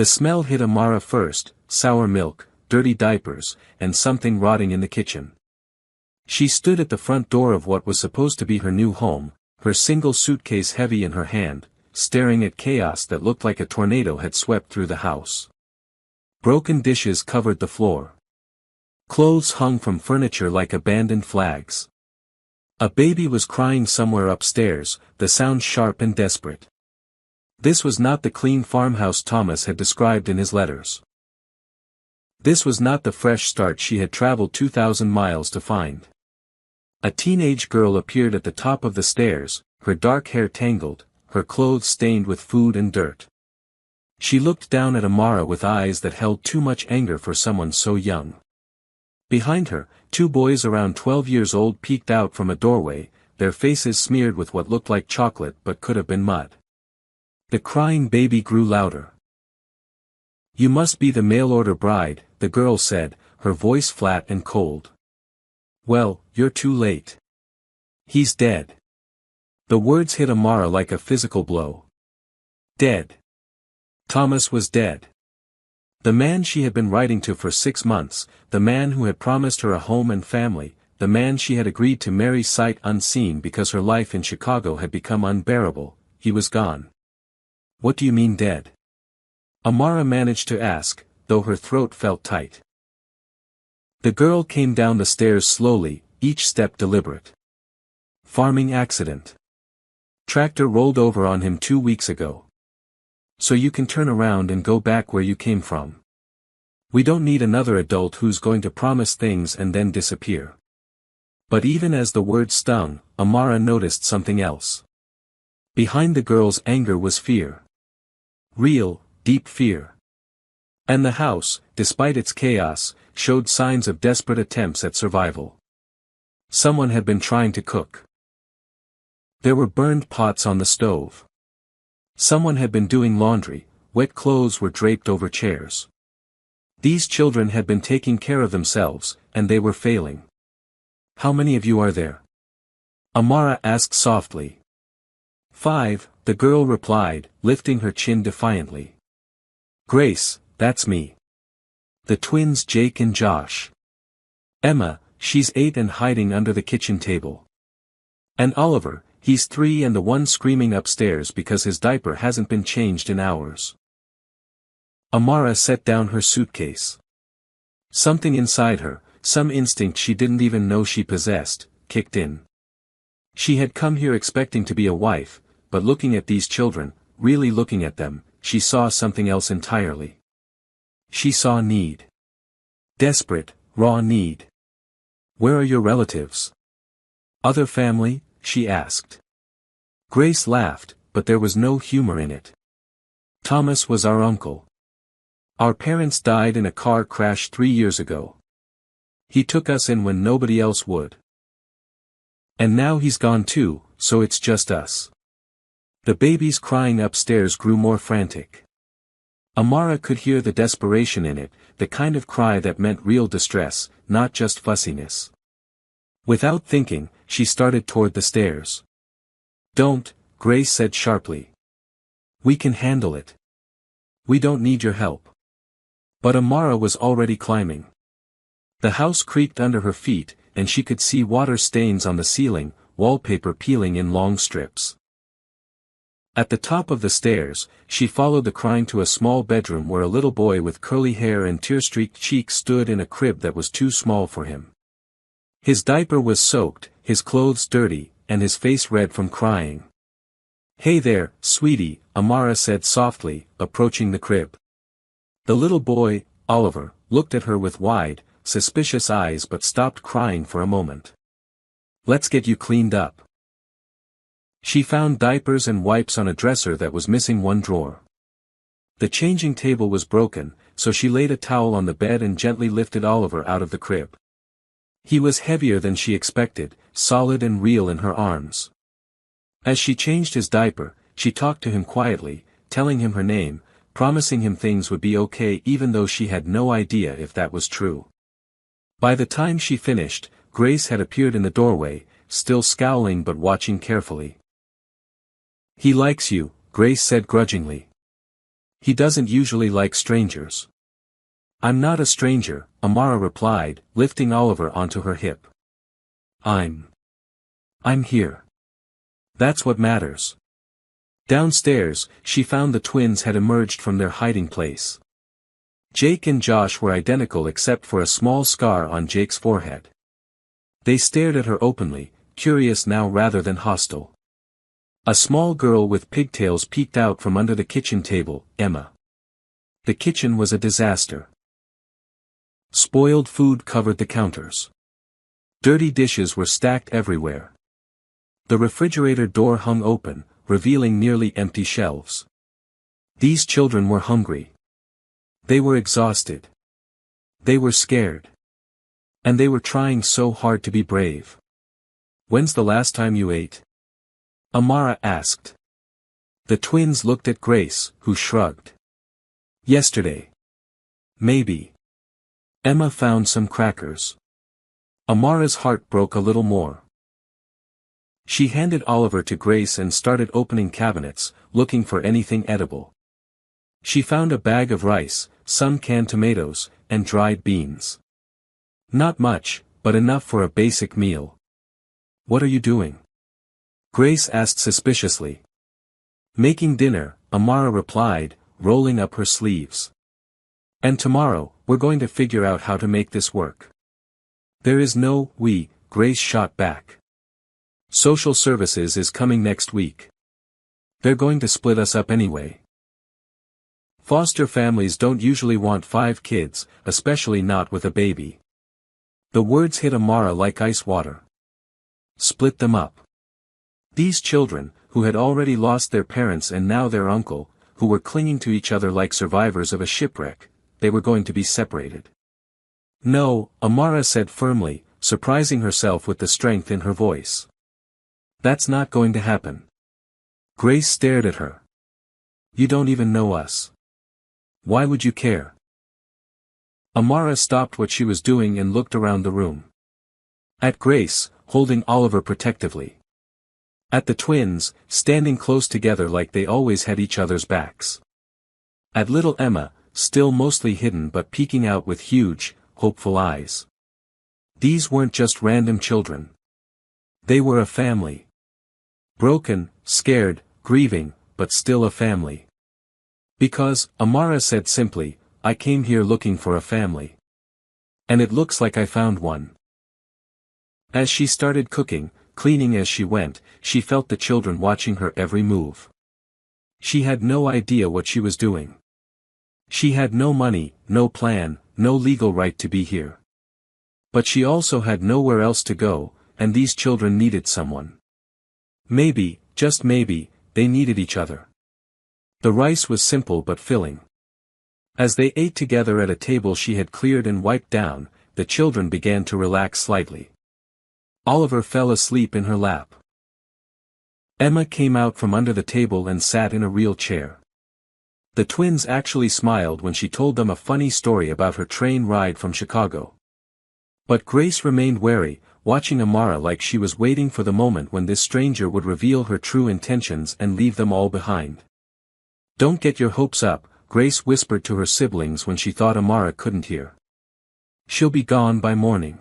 The smell hit Amara first: sour milk, dirty diapers, and something rotting in the kitchen. She stood at the front door of what was supposed to be her new home, her single suitcase heavy in her hand, staring at chaos that looked like a tornado had swept through the house. Broken dishes covered the floor. Clothes hung from furniture like abandoned flags. A baby was crying somewhere upstairs, the sound sharp and desperate. This was not the clean farmhouse Thomas had described in his letters. This was not the fresh start she had traveled 2,000 miles to find. A teenage girl appeared at the top of the stairs, her dark hair tangled, her clothes stained with food and dirt. She looked down at Amara with eyes that held too much anger for someone so young. Behind her, 2 boys around 12 years old peeked out from a doorway, their faces smeared with what looked like chocolate but could have been mud. The crying baby grew louder. "You must be the mail-order bride," the girl said, her voice flat and cold. "Well, you're too late. He's dead." The words hit Amara like a physical blow. Dead. Thomas was dead. The man she had been writing to for 6 months, the man who had promised her a home and family, the man she had agreed to marry sight unseen because her life in Chicago had become unbearable, he was gone. "What do you mean dead?" Amara managed to ask, though her throat felt tight. The girl came down the stairs slowly, each step deliberate. "Farming accident. Tractor rolled over on him 2 weeks ago. So you can turn around and go back where you came from. We don't need another adult who's going to promise things and then disappear." But even as the word stung, Amara noticed something else. Behind the girl's anger was fear. Real, deep fear. And the house, despite its chaos, showed signs of desperate attempts at survival. Someone had been trying to cook. There were burned pots on the stove. Someone had been doing laundry, wet clothes were draped over chairs. These children had been taking care of themselves, and they were failing. "How many of you are there?" Amara asked softly. 5, the girl replied, lifting her chin defiantly. "Grace, that's me. The twins Jake and Josh. Emma, she's 8 and hiding under the kitchen table. And Oliver, he's 3 and the one screaming upstairs because his diaper hasn't been changed in hours." Amara set down her suitcase. Something inside her, some instinct she didn't even know she possessed, kicked in. She had come here expecting to be a wife, but looking at these children, really looking at them, she saw something else entirely. She saw need. Desperate, raw need. "Where are your relatives?" "Other family?" she asked. Grace laughed, but there was no humor in it. "Thomas was our uncle. Our parents died in a car crash 3 years ago. He took us in when nobody else would. And now he's gone too, so it's just us." The babies crying upstairs grew more frantic. Amara could hear the desperation in it, the kind of cry that meant real distress, not just fussiness. Without thinking, she started toward the stairs. "Don't," Grace said sharply. "We can handle it. We don't need your help." But Amara was already climbing. The house creaked under her feet, and she could see water stains on the ceiling, wallpaper peeling in long strips. At the top of the stairs, she followed the crying to a small bedroom where a little boy with curly hair and tear-streaked cheeks stood in a crib that was too small for him. His diaper was soaked, his clothes dirty, and his face red from crying. "Hey there, sweetie," Amara said softly, approaching the crib. The little boy, Oliver, looked at her with wide, suspicious eyes but stopped crying for a moment. "Let's get you cleaned up." She found diapers and wipes on a dresser that was missing one drawer. The changing table was broken, so she laid a towel on the bed and gently lifted Oliver out of the crib. He was heavier than she expected, solid and real in her arms. As she changed his diaper, she talked to him quietly, telling him her name, promising him things would be okay even though she had no idea if that was true. By the time she finished, Grace had appeared in the doorway, still scowling but watching carefully. "He likes you," Grace said grudgingly. He doesn't usually like strangers. I'm not a stranger, Amara replied, lifting Oliver onto her hip. I'm here. That's what matters. Downstairs, she found the twins had emerged from their hiding place. Jake and Josh were identical except for a small scar on Jake's forehead. They stared at her openly, curious now rather than hostile. A small girl with pigtails peeked out from under the kitchen table, Emma. The kitchen was a disaster. Spoiled food covered the counters. Dirty dishes were stacked everywhere. The refrigerator door hung open, revealing nearly empty shelves. These children were hungry. They were exhausted. They were scared. And they were trying so hard to be brave. When's the last time you ate? Amara asked. The twins looked at Grace, who shrugged. Yesterday. Maybe. Emma found some crackers. Amara's heart broke a little more. She handed Oliver to Grace and started opening cabinets, looking for anything edible. She found a bag of rice, some canned tomatoes, and dried beans. Not much, but enough for a basic meal. What are you doing? Grace asked suspiciously. Making dinner, Amara replied, rolling up her sleeves. And tomorrow, we're going to figure out how to make this work. There is no we, Grace shot back. Social services is coming next week. They're going to split us up anyway. Foster families don't usually want 5 kids, especially not with a baby. The words hit Amara like ice water. Split them up. These children, who had already lost their parents and now their uncle, who were clinging to each other like survivors of a shipwreck, they were going to be separated. No, Amara said firmly, surprising herself with the strength in her voice. That's not going to happen. Grace stared at her. You don't even know us. Why would you care? Amara stopped what she was doing and looked around the room. At Grace, holding Oliver protectively. At the twins, standing close together like they always had each other's backs. At little Emma, still mostly hidden but peeking out with huge, hopeful eyes. These weren't just random children. They were a family. Broken, scared, grieving, but still a family. Because, Amara said simply, I came here looking for a family. And it looks like I found one. As she started cooking, cleaning as she went, she felt the children watching her every move. She had no idea what she was doing. She had no money, no plan, no legal right to be here. But she also had nowhere else to go, and these children needed someone. Maybe, just maybe, they needed each other. The rice was simple but filling. As they ate together at a table she had cleared and wiped down, the children began to relax slightly. Oliver fell asleep in her lap. Emma came out from under the table and sat in a real chair. The twins actually smiled when she told them a funny story about her train ride from Chicago. But Grace remained wary, watching Amara like she was waiting for the moment when this stranger would reveal her true intentions and leave them all behind. Don't get your hopes up, Grace whispered to her siblings when she thought Amara couldn't hear. She'll be gone by morning.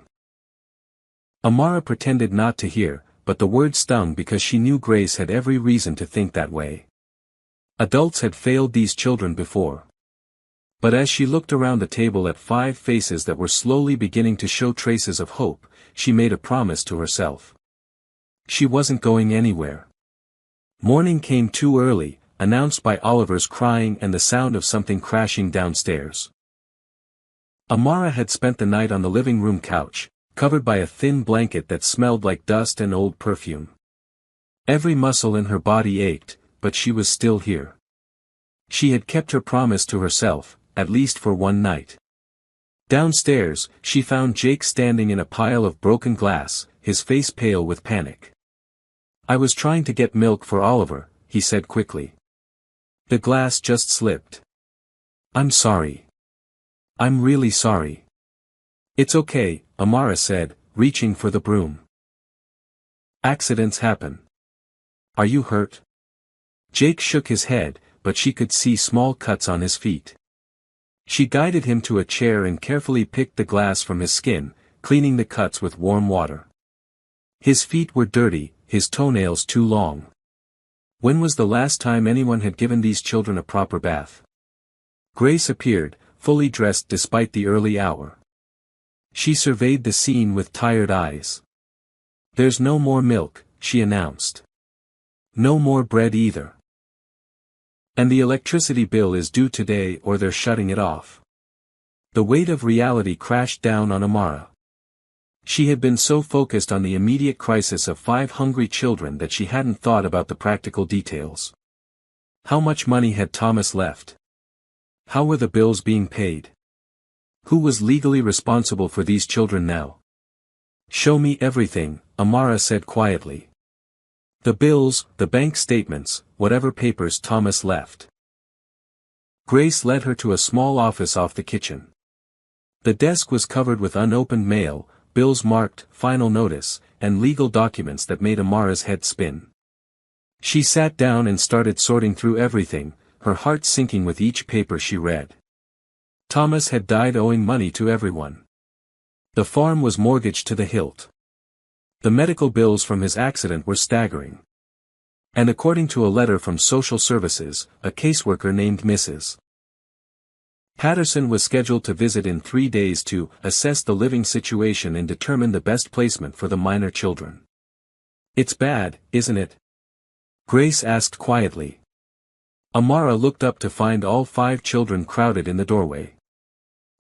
Amara pretended not to hear, but the word stung because she knew Grace had every reason to think that way. Adults had failed these children before. But as she looked around the table at 5 faces that were slowly beginning to show traces of hope, she made a promise to herself. She wasn't going anywhere. Morning came too early, announced by Oliver's crying and the sound of something crashing downstairs. Amara had spent the night on the living room couch, covered by a thin blanket that smelled like dust and old perfume. Every muscle in her body ached, but she was still here. She had kept her promise to herself, at least for one night. Downstairs, she found Jake standing in a pile of broken glass, his face pale with panic. I was trying to get milk for Oliver, he said quickly. The glass just slipped. I'm sorry. I'm really sorry. It's okay, Amara said, reaching for the broom. Accidents happen. Are you hurt? Jake shook his head, but she could see small cuts on his feet. She guided him to a chair and carefully picked the glass from his skin, cleaning the cuts with warm water. His feet were dirty, his toenails too long. When was the last time anyone had given these children a proper bath? Grace appeared, fully dressed despite the early hour. She surveyed the scene with tired eyes. "There's no more milk," she announced. "No more bread either. And the electricity bill is due today or they're shutting it off." The weight of reality crashed down on Amara. She had been so focused on the immediate crisis of 5 hungry children that she hadn't thought about the practical details. How much money had Thomas left? How were the bills being paid? Who was legally responsible for these children now? "Show me everything," Amara said quietly. "The bills, the bank statements, whatever papers Thomas left." Grace led her to a small office off the kitchen. The desk was covered with unopened mail, bills marked, final notice, and legal documents that made Amara's head spin. She sat down and started sorting through everything, her heart sinking with each paper she read. Thomas had died owing money to everyone. The farm was mortgaged to the hilt. The medical bills from his accident were staggering. And according to a letter from social services, a caseworker named Mrs. Patterson was scheduled to visit in 3 days to assess the living situation and determine the best placement for the minor children. "It's bad, isn't it?" Grace asked quietly. Amara looked up to find all 5 children crowded in the doorway.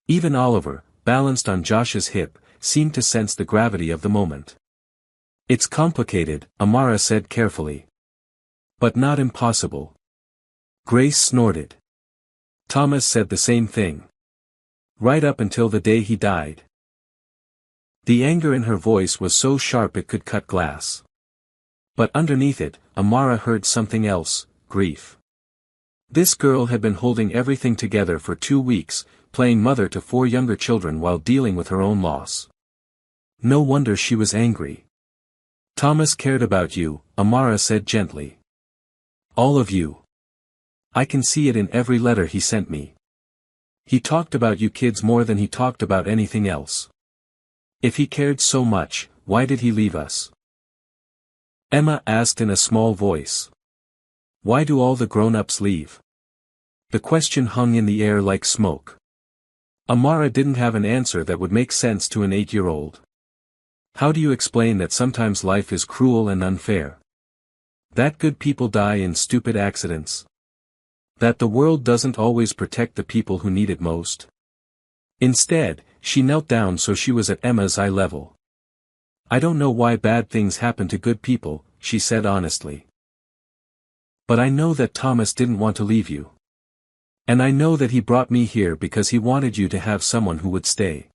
Even Oliver, balanced on Josh's hip, seemed to sense the gravity of the moment. "It's complicated," Amara said carefully. "But not impossible." Grace snorted. Thomas said the same thing. Right up until the day he died. The anger in her voice was so sharp it could cut glass. But underneath it, Amara heard something else, grief. This girl had been holding everything together for 2 weeks, playing mother to 4 younger children while dealing with her own loss. No wonder she was angry. "Thomas cared about you," Amara said gently. "All of you. I can see it in every letter he sent me. He talked about you kids more than he talked about anything else. If he cared so much, why did he leave us?" Emma asked in a small voice. "Why do all the grown-ups leave?" The question hung in the air like smoke. Amara didn't have an answer that would make sense to an 8-year-old. How do you explain that sometimes life is cruel and unfair? That good people die in stupid accidents? That the world doesn't always protect the people who need it most? Instead, she knelt down so she was at Emma's eye level. "I don't know why bad things happen to good people," she said honestly. "But I know that Thomas didn't want to leave you. And I know that he brought me here because he wanted you to have someone who would stay."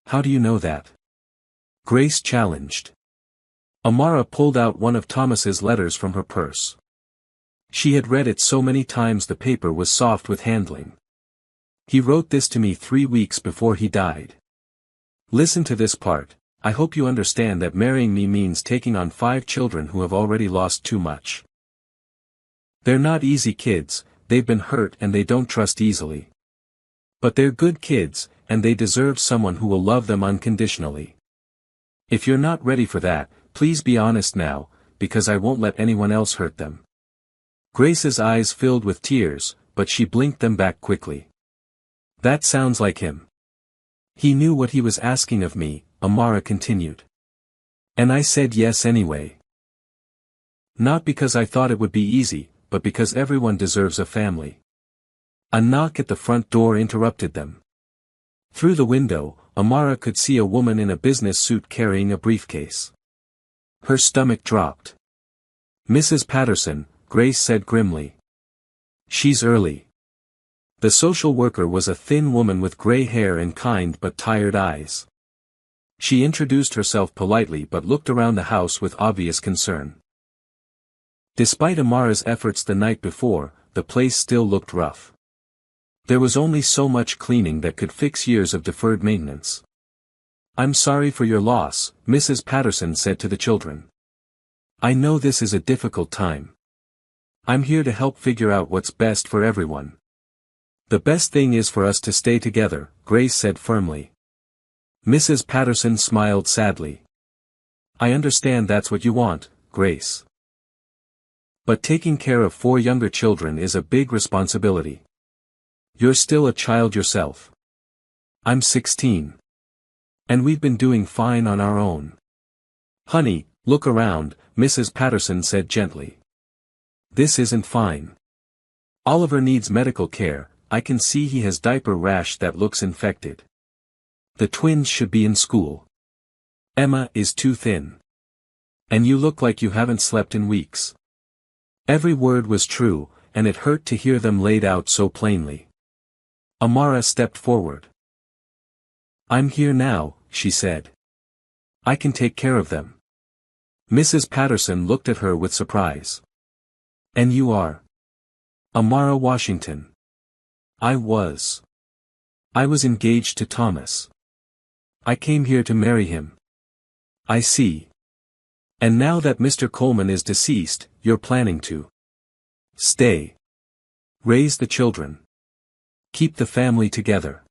"How do you know that?" Grace challenged. Amara pulled out one of Thomas's letters from her purse. She had read it so many times the paper was soft with handling. "He wrote this to me 3 weeks before he died. Listen to this part. I hope you understand that marrying me means taking on 5 children who have already lost too much. They're not easy kids, they've been hurt and they don't trust easily. But they're good kids, and they deserve someone who will love them unconditionally. If you're not ready for that, please be honest now, because I won't let anyone else hurt them." Grace's eyes filled with tears, but she blinked them back quickly. "That sounds like him. He knew what he was asking of me," Amara continued. "And I said yes anyway. Not because I thought it would be easy, but because everyone deserves a family." A knock at the front door interrupted them. Through the window, Amara could see a woman in a business suit carrying a briefcase. Her stomach dropped. "Mrs. Patterson," Grace said grimly. "She's early." The social worker was a thin woman with gray hair and kind but tired eyes. She introduced herself politely but looked around the house with obvious concern. Despite Amara's efforts the night before, the place still looked rough. There was only so much cleaning that could fix years of deferred maintenance. "I'm sorry for your loss," Mrs. Patterson said to the children. "I know this is a difficult time. I'm here to help figure out what's best for everyone. The best thing is for us to stay together, Grace said firmly. Mrs. Patterson smiled sadly. I understand that's what you want, Grace. But taking care of 4 younger children is a big responsibility. You're still a child yourself. I'm 16. And we've been doing fine on our own. Honey, look around, Mrs. Patterson said gently. This isn't fine. Oliver needs medical care. I can see he has diaper rash that looks infected. The twins should be in school. Emma is too thin. And you look like you haven't slept in weeks. Every word was true, and it hurt to hear them laid out so plainly. Amara stepped forward. I'm here now, she said. I can take care of them. Mrs. Patterson looked at her with surprise. And you are? Amara Washington. I was engaged to Thomas. I came here to marry him. I see. And now that Mr. Coleman is deceased, you're planning to stay. Raise the children. Keep the family together.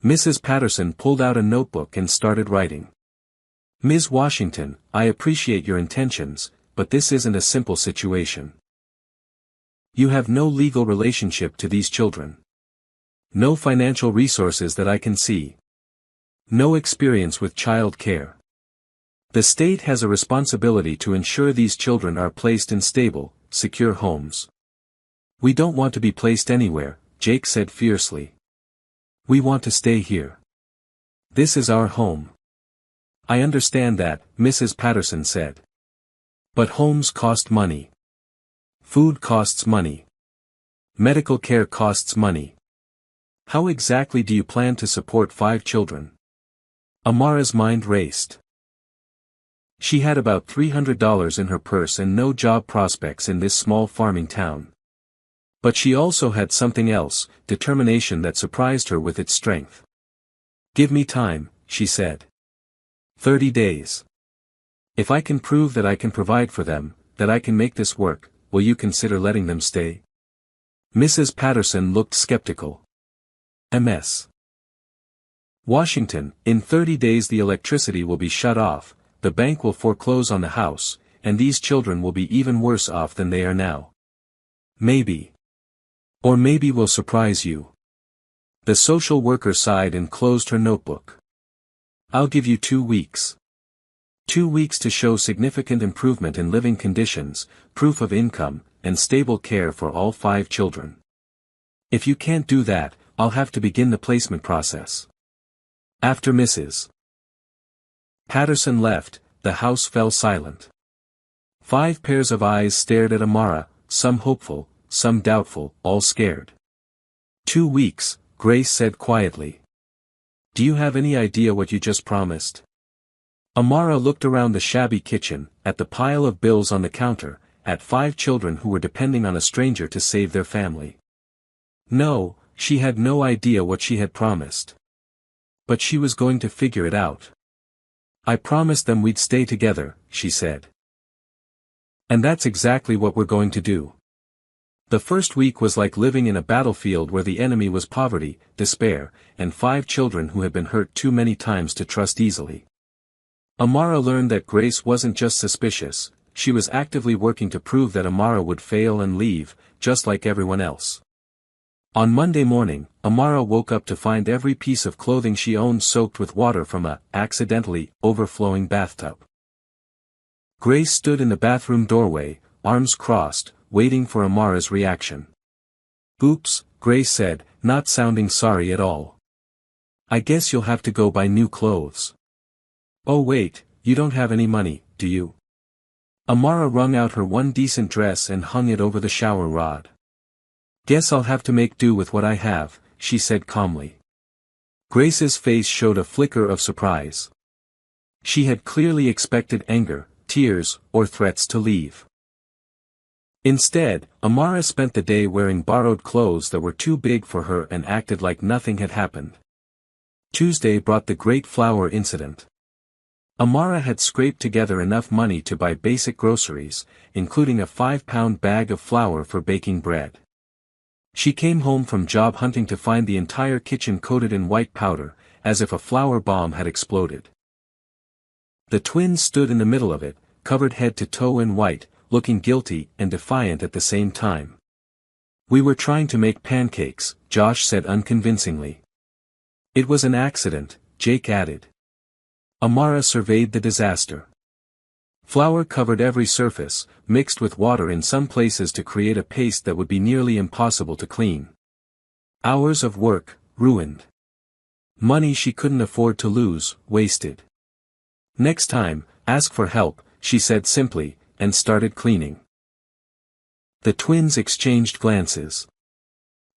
Mrs. Patterson pulled out a notebook and started writing. Ms. Washington, I appreciate your intentions, but this isn't a simple situation. You have no legal relationship to these children. No financial resources that I can see. No experience with child care. The state has a responsibility to ensure these children are placed in stable, secure homes. We don't want to be placed anywhere, Jake said fiercely. We want to stay here. This is our home. I understand that, Mrs. Patterson said. But homes cost money. Food costs money. Medical care costs money. How exactly do you plan to support 5 children? Amara's mind raced. She had about $300 in her purse and no job prospects in this small farming town. But she also had something else, determination that surprised her with its strength. Give me time, she said. 30 days. If I can prove that I can provide for them, that I can make this work, will you consider letting them stay? Mrs. Patterson looked skeptical. Ms. Washington, in 30 days the electricity will be shut off, the bank will foreclose on the house, and these children will be even worse off than they are now. Maybe. Or maybe we'll surprise you. The social worker sighed and closed her notebook. I'll give you 2 weeks. 2 weeks to show significant improvement in living conditions, proof of income, and stable care for all 5 children. If you can't do that, I'll have to begin the placement process. After Mrs. Patterson left, the house fell silent. 5 pairs of eyes stared at Amara, some hopeful, some doubtful, all scared. 2 weeks, Grace said quietly. Do you have any idea what you just promised? Amara looked around the shabby kitchen, at the pile of bills on the counter, at 5 children who were depending on a stranger to save their family. No, she had no idea what she had promised. But she was going to figure it out. I promised them we'd stay together, she said. And that's exactly what we're going to do. The first week was like living in a battlefield where the enemy was poverty, despair, and 5 children who had been hurt too many times to trust easily. Amara learned that Grace wasn't just suspicious, she was actively working to prove that Amara would fail and leave, just like everyone else. On Monday morning, Amara woke up to find every piece of clothing she owned soaked with water from a, accidentally, overflowing bathtub. Grace stood in the bathroom doorway, arms crossed, waiting for Amara's reaction. Oops, Grace said, not sounding sorry at all. I guess you'll have to go buy new clothes. Oh wait, you don't have any money, do you? Amara wrung out her one decent dress and hung it over the shower rod. Guess I'll have to make do with what I have, she said calmly. Grace's face showed a flicker of surprise. She had clearly expected anger, tears, or threats to leave. Instead, Amara spent the day wearing borrowed clothes that were too big for her and acted like nothing had happened. Tuesday brought the great flower incident. Amara had scraped together enough money to buy basic groceries, including a 5-pound bag of flour for baking bread. She came home from job hunting to find the entire kitchen coated in white powder, as if a flour bomb had exploded. The twins stood in the middle of it, covered head to toe in white, looking guilty and defiant at the same time. "We were trying to make pancakes," Josh said unconvincingly. "It was an accident," Jake added. Amara surveyed the disaster. Flour covered every surface, mixed with water in some places to create a paste that would be nearly impossible to clean. Hours of work, ruined. Money she couldn't afford to lose, wasted. "Next time, ask for help," she said simply, and started cleaning. The twins exchanged glances.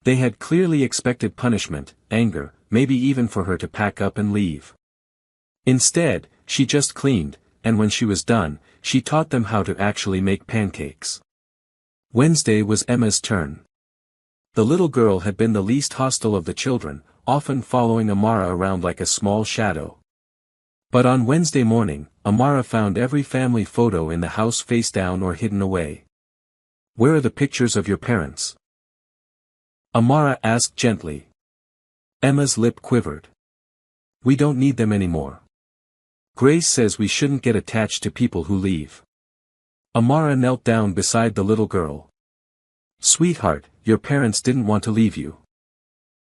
They had clearly expected punishment, anger, maybe even for her to pack up and leave. Instead, she just cleaned, and when she was done, she taught them how to actually make pancakes. Wednesday was Emma's turn. The little girl had been the least hostile of the children, often following Amara around like a small shadow. But on Wednesday morning, Amara found every family photo in the house face down or hidden away. "Where are the pictures of your parents?" Amara asked gently. Emma's lip quivered. "We don't need them anymore. Grace says we shouldn't get attached to people who leave." Amara knelt down beside the little girl. "Sweetheart, your parents didn't want to leave you.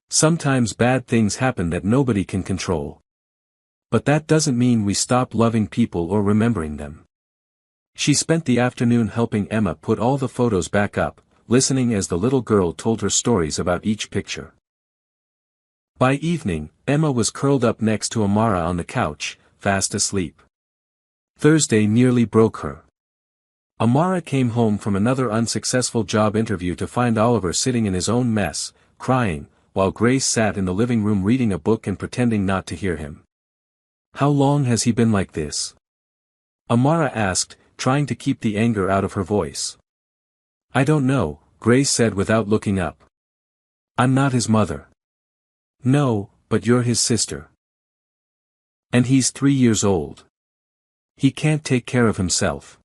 Sometimes bad things happen that nobody can control. But that doesn't mean we stop loving people or remembering them." She spent the afternoon helping Emma put all the photos back up, listening as the little girl told her stories about each picture. By evening, Emma was curled up next to Amara on the couch, fast asleep. Thursday nearly broke her. Amara came home from another unsuccessful job interview to find Oliver sitting in his own mess, crying, while Grace sat in the living room reading a book and pretending not to hear him. "How long has he been like this?" Amara asked, trying to keep the anger out of her voice. "I don't know," Grace said without looking up. "I'm not his mother." "No, but you're his sister. And he's 3 years old. He can't take care of himself.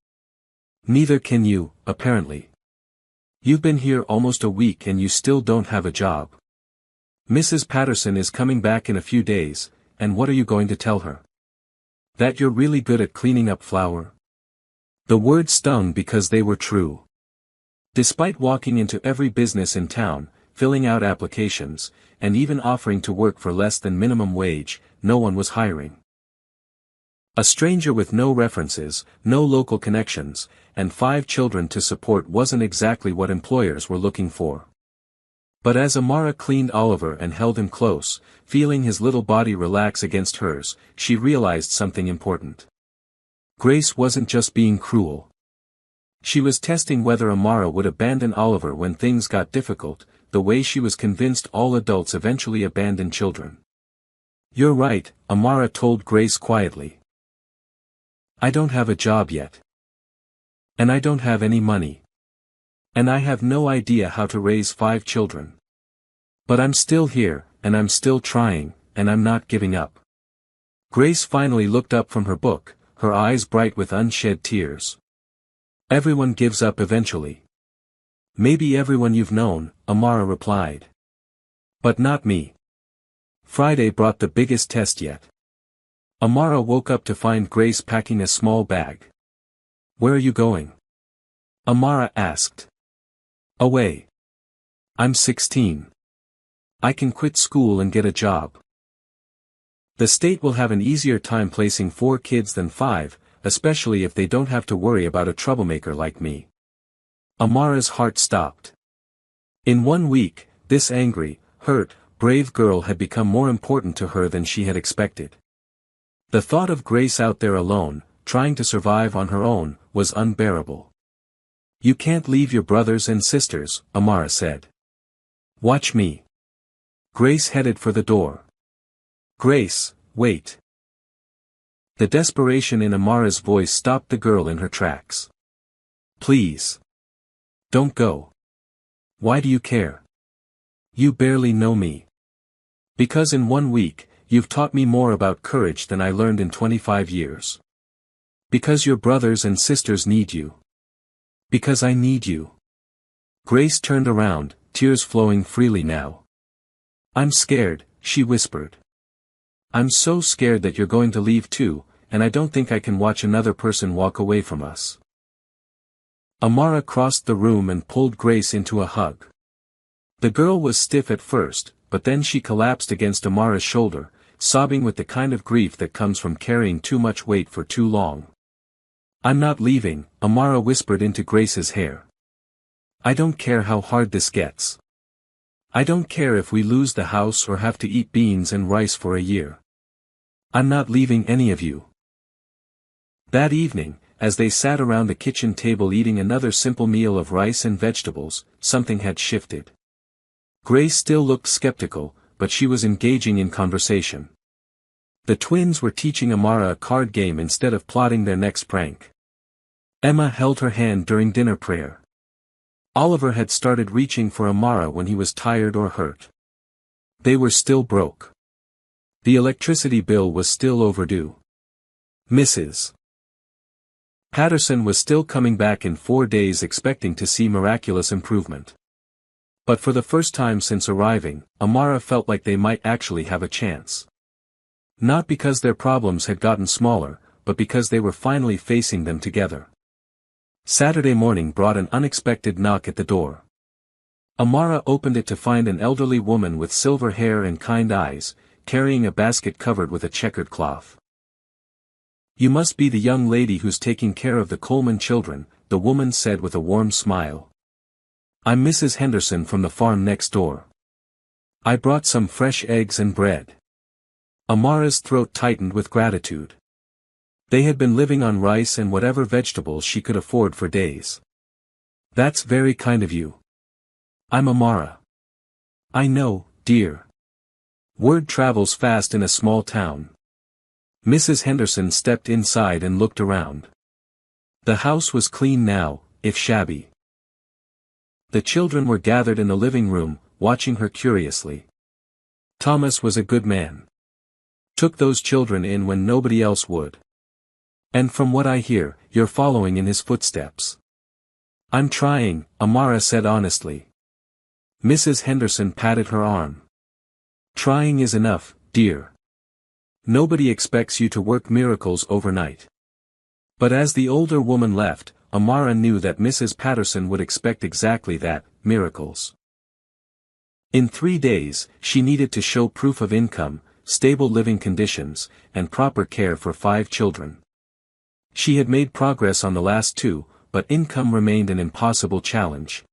Neither can you, apparently. You've been here almost a week and you still don't have a job. Mrs. Patterson is coming back in a few days, and what are you going to tell her? That you're really good at cleaning up flour?" The words stung because they were true. Despite walking into every business in town, filling out applications, and even offering to work for less than minimum wage, no one was hiring. A stranger with no references, no local connections, and 5 children to support wasn't exactly what employers were looking for. But as Amara cleaned Oliver and held him close, feeling his little body relax against hers, she realized something important. Grace wasn't just being cruel. She was testing whether Amara would abandon Oliver when things got difficult, the way she was convinced all adults eventually abandon children. "You're right," Amara told Grace quietly. "I don't have a job yet. And I don't have any money. And I have no idea how to raise 5 children. But I'm still here, and I'm still trying, and I'm not giving up." Grace finally looked up from her book, her eyes bright with unshed tears. "Everyone gives up eventually." "Maybe everyone you've known," Amara replied. "But not me." Friday brought the biggest test yet. Amara woke up to find Grace packing a small bag. "Where are you going?" Amara asked. "Away. I'm 16. I can quit school and get a job. The state will have an easier time placing 4 kids than 5, especially if they don't have to worry about a troublemaker like me." Amara's heart stopped. In 1 week, this angry, hurt, brave girl had become more important to her than she had expected. The thought of Grace out there alone, trying to survive on her own, was unbearable. "You can't leave your brothers and sisters," Amara said. "Watch me." Grace headed for the door. "Grace, wait." The desperation in Amara's voice stopped the girl in her tracks. "Please. Don't go. Why do you care? You barely know me." "Because in 1 week, you've taught me more about courage than I learned in 25 years. Because your brothers and sisters need you. Because I need you. Grace turned around, tears flowing freely now. I'm scared, she whispered. I'm so scared that you're going to leave too, and I don't think I can watch another person walk away from us. Amara crossed the room and pulled Grace into a hug. The girl was stiff at first, but then she collapsed against Amara's shoulder, sobbing with the kind of grief that comes from carrying too much weight for too long. I'm not leaving, Amara whispered into Grace's hair. I don't care how hard this gets. I don't care if we lose the house or have to eat beans and rice for a year. I'm not leaving any of you. That evening, as they sat around the kitchen table eating another simple meal of rice and vegetables, something had shifted. Grace still looked skeptical, but she was engaging in conversation. The twins were teaching Amara a card game instead of plotting their next prank. Emma held her hand during dinner prayer. Oliver had started reaching for Amara when he was tired or hurt. They were still broke. The electricity bill was still overdue. Mrs. Patterson was still coming back in 4 days expecting to see miraculous improvement. But for the first time since arriving, Amara felt like they might actually have a chance. Not because their problems had gotten smaller, but because they were finally facing them together. Saturday morning brought an unexpected knock at the door. Amara opened it to find an elderly woman with silver hair and kind eyes, carrying a basket covered with a checkered cloth. You must be the young lady who's taking care of the Coleman children, the woman said with a warm smile. I'm Mrs. Henderson from the farm next door. I brought some fresh eggs and bread. Amara's throat tightened with gratitude. They had been living on rice and whatever vegetables she could afford for days. That's very kind of you. I'm Amara. I know, dear. Word travels fast in a small town. Mrs. Henderson stepped inside and looked around. The house was clean now, if shabby. The children were gathered in the living room, watching her curiously. Thomas was a good man. Took those children in when nobody else would. And from what I hear, you're following in his footsteps. I'm trying, Amara said honestly. Mrs. Henderson patted her arm. Trying is enough, dear. Nobody expects you to work miracles overnight. But as the older woman left, Amara knew that Mrs. Patterson would expect exactly that, miracles. In 3 days, she needed to show proof of income, stable living conditions, and proper care for 5 children. She had made progress on the last 2, but income remained an impossible challenge.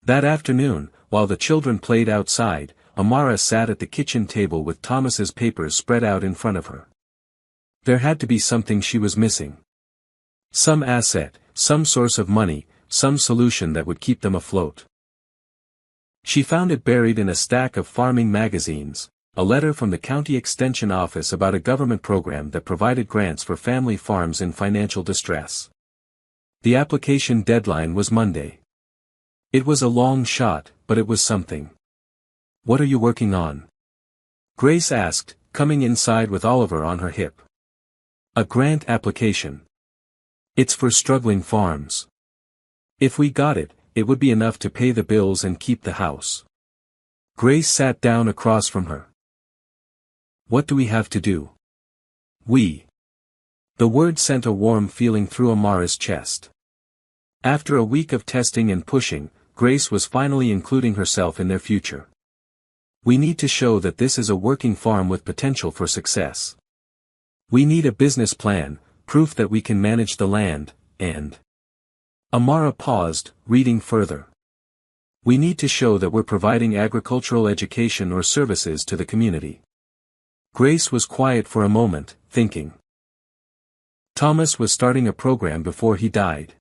That afternoon, while the children played outside, Amara sat at the kitchen table with Thomas's papers spread out in front of her. There had to be something she was missing. Some asset, some source of money, some solution that would keep them afloat. She found it buried in a stack of farming magazines, a letter from the county extension office about a government program that provided grants for family farms in financial distress. The application deadline was Monday. It was a long shot, but it was something. What are you working on? Grace asked, coming inside with Oliver on her hip. A grant application. It's for struggling farms. If we got it, it would be enough to pay the bills and keep the house. Grace sat down across from her. What do we have to do? We. The word sent a warm feeling through Amara's chest. After a week of testing and pushing, Grace was finally including herself in their future. We need to show that this is a working farm with potential for success. We need a business plan, proof that we can manage the land, and... Amara paused, reading further. We need to show that we're providing agricultural education or services to the community. Grace was quiet for a moment, thinking. Thomas was starting a program before he died.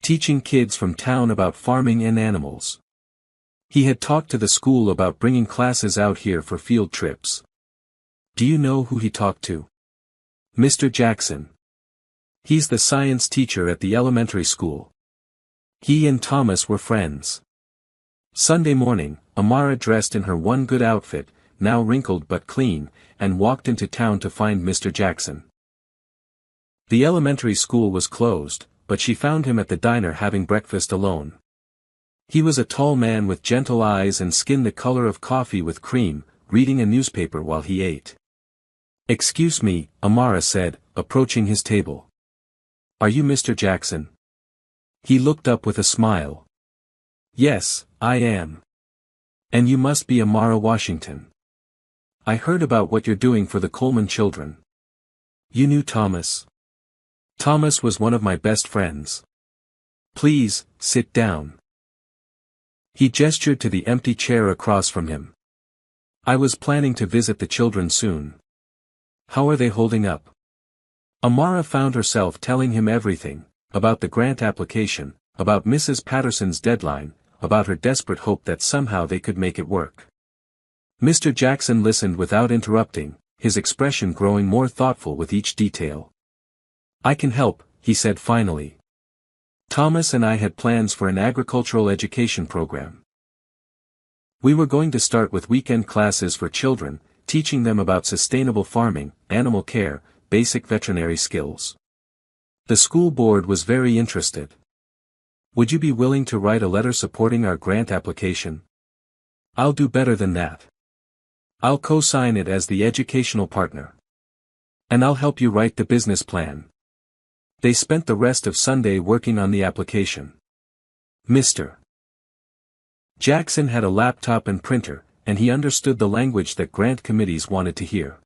Teaching kids from town about farming and animals. He had talked to the school about bringing classes out here for field trips. Do you know who he talked to? Mr. Jackson. He's the science teacher at the elementary school. He and Thomas were friends. Sunday morning, Amara dressed in her one good outfit, now wrinkled but clean, and walked into town to find Mr. Jackson. The elementary school was closed, but she found him at the diner having breakfast alone. He was a tall man with gentle eyes and skin the color of coffee with cream, reading a newspaper while he ate. "Excuse me," Amara said, approaching his table. "Are you Mr. Jackson?" He looked up with a smile. "Yes, I am. And you must be Amara Washington. I heard about what you're doing for the Coleman children. You knew Thomas?" "Thomas was one of my best friends. Please, sit down." He gestured to the empty chair across from him. "I was planning to visit the children soon. How are they holding up?" Amara found herself telling him everything, about the grant application, about Mrs. Patterson's deadline, about her desperate hope that somehow they could make it work. Mr. Jackson listened without interrupting, his expression growing more thoughtful with each detail. "I can help," he said finally. "Thomas and I had plans for an agricultural education program. We were going to start with weekend classes for children, teaching them about sustainable farming, animal care, basic veterinary skills. The school board was very interested. Would you be willing to write a letter supporting our grant application? I'll do better than that. I'll co-sign it as the educational partner. And I'll help you write the business plan." They spent the rest of Sunday working on the application. Mr. Jackson had a laptop and printer, and he understood the language that grant committees wanted to hear.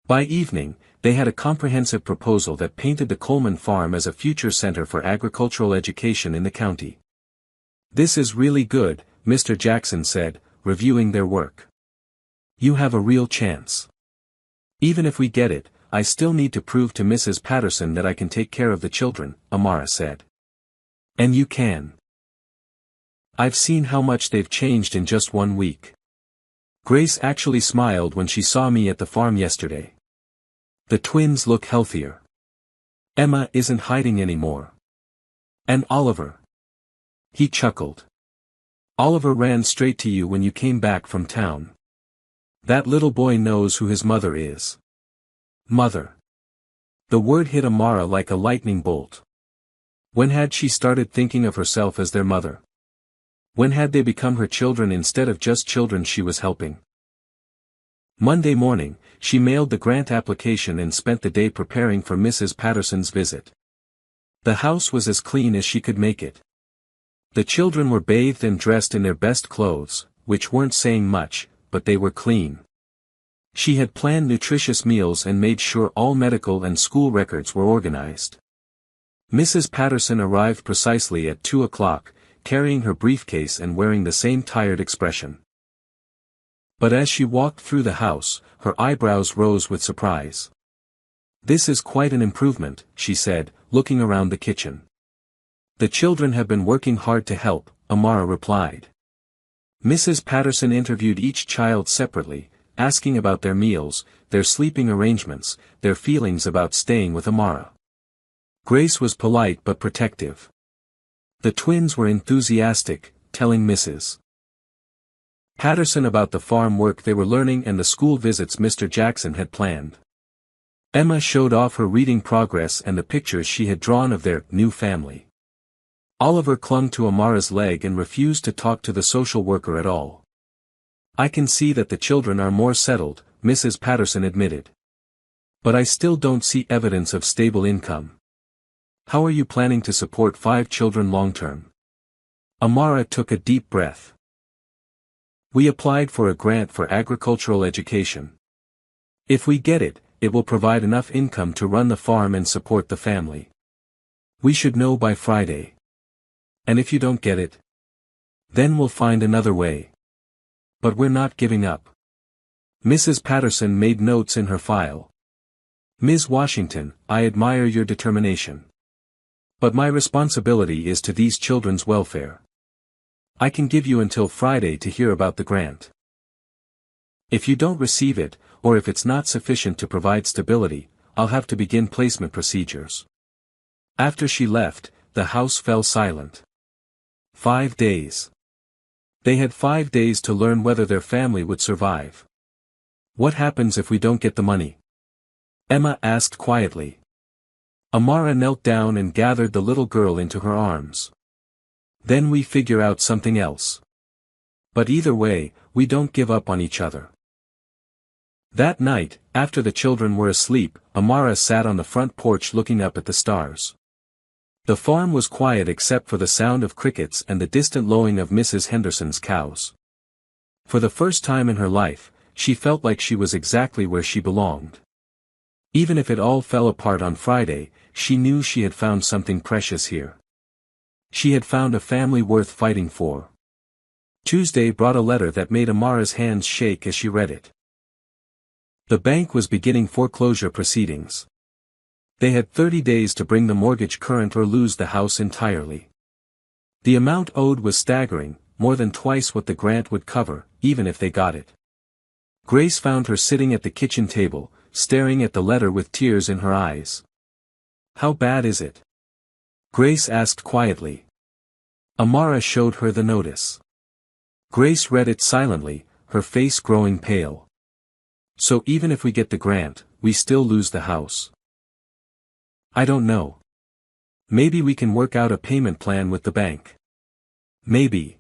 By evening, they had a comprehensive proposal that painted the Coleman farm as a future center for agricultural education in the county. "This is really good," Mr. Jackson said, reviewing their work. "You have a real chance. Even if we get it, I still need to prove to Mrs. Patterson that I can take care of the children," Amara said. "And you can. I've seen how much they've changed in just 1 week. Grace actually smiled when she saw me at the farm yesterday. The twins look healthier. Emma isn't hiding anymore. And Oliver." He chuckled. "Oliver ran straight to you when you came back from town. That little boy knows who his mother is." Mother. The word hit Amara like a lightning bolt. When had she started thinking of herself as their mother? When had they become her children instead of just children she was helping? Monday morning, she mailed the grant application and spent the day preparing for Mrs. Patterson's visit. The house was as clean as she could make it. The children were bathed and dressed in their best clothes, which weren't saying much, but they were clean. She had planned nutritious meals and made sure all medical and school records were organized. Mrs. Patterson arrived precisely at 2 o'clock, carrying her briefcase and wearing the same tired expression. But as she walked through the house, her eyebrows rose with surprise. "This is quite an improvement," she said, looking around the kitchen. "The children have been working hard to help," Amara replied. Mrs. Patterson interviewed each child separately, asking about their meals, their sleeping arrangements, their feelings about staying with Amara. Grace was polite but protective. The twins were enthusiastic, telling Mrs. Patterson about the farm work they were learning and the school visits Mr. Jackson had planned. Emma showed off her reading progress and the pictures she had drawn of their new family. Oliver clung to Amara's leg and refused to talk to the social worker at all. "I can see that the children are more settled," Mrs. Patterson admitted. "But I still don't see evidence of stable income. How are you planning to support 5 children long-term?" Amara took a deep breath. "We applied for a grant for agricultural education. If we get it, it will provide enough income to run the farm and support the family. We should know by Friday. And if you don't get it, then we'll find another way. But we're not giving up." Mrs. Patterson made notes in her file. "Ms. Washington, I admire your determination. But my responsibility is to these children's welfare. I can give you until Friday to hear about the grant. If you don't receive it, or if it's not sufficient to provide stability, I'll have to begin placement procedures." After she left, the house fell silent. 5 days. They had 5 days to learn whether their family would survive. What happens if we don't get the money? Emma asked quietly. Amara knelt down and gathered the little girl into her arms. Then we figure out something else. But either way, we don't give up on each other. That night, after the children were asleep, Amara sat on the front porch looking up at the stars. The farm was quiet except for the sound of crickets and the distant lowing of Mrs. Henderson's cows. For the first time in her life, she felt like she was exactly where she belonged. Even if it all fell apart on Friday, she knew she had found something precious here. She had found a family worth fighting for. Tuesday brought a letter that made Amara's hands shake as she read it. The bank was beginning foreclosure proceedings. They had 30 days to bring the mortgage current or lose the house entirely. The amount owed was staggering, more than twice what the grant would cover, even if they got it. Grace found her sitting at the kitchen table, staring at the letter with tears in her eyes. "How bad is it?" Grace asked quietly. Amara showed her the notice. Grace read it silently, her face growing pale. "So even if we get the grant, we still lose the house." "I don't know. Maybe we can work out a payment plan with the bank." "Maybe."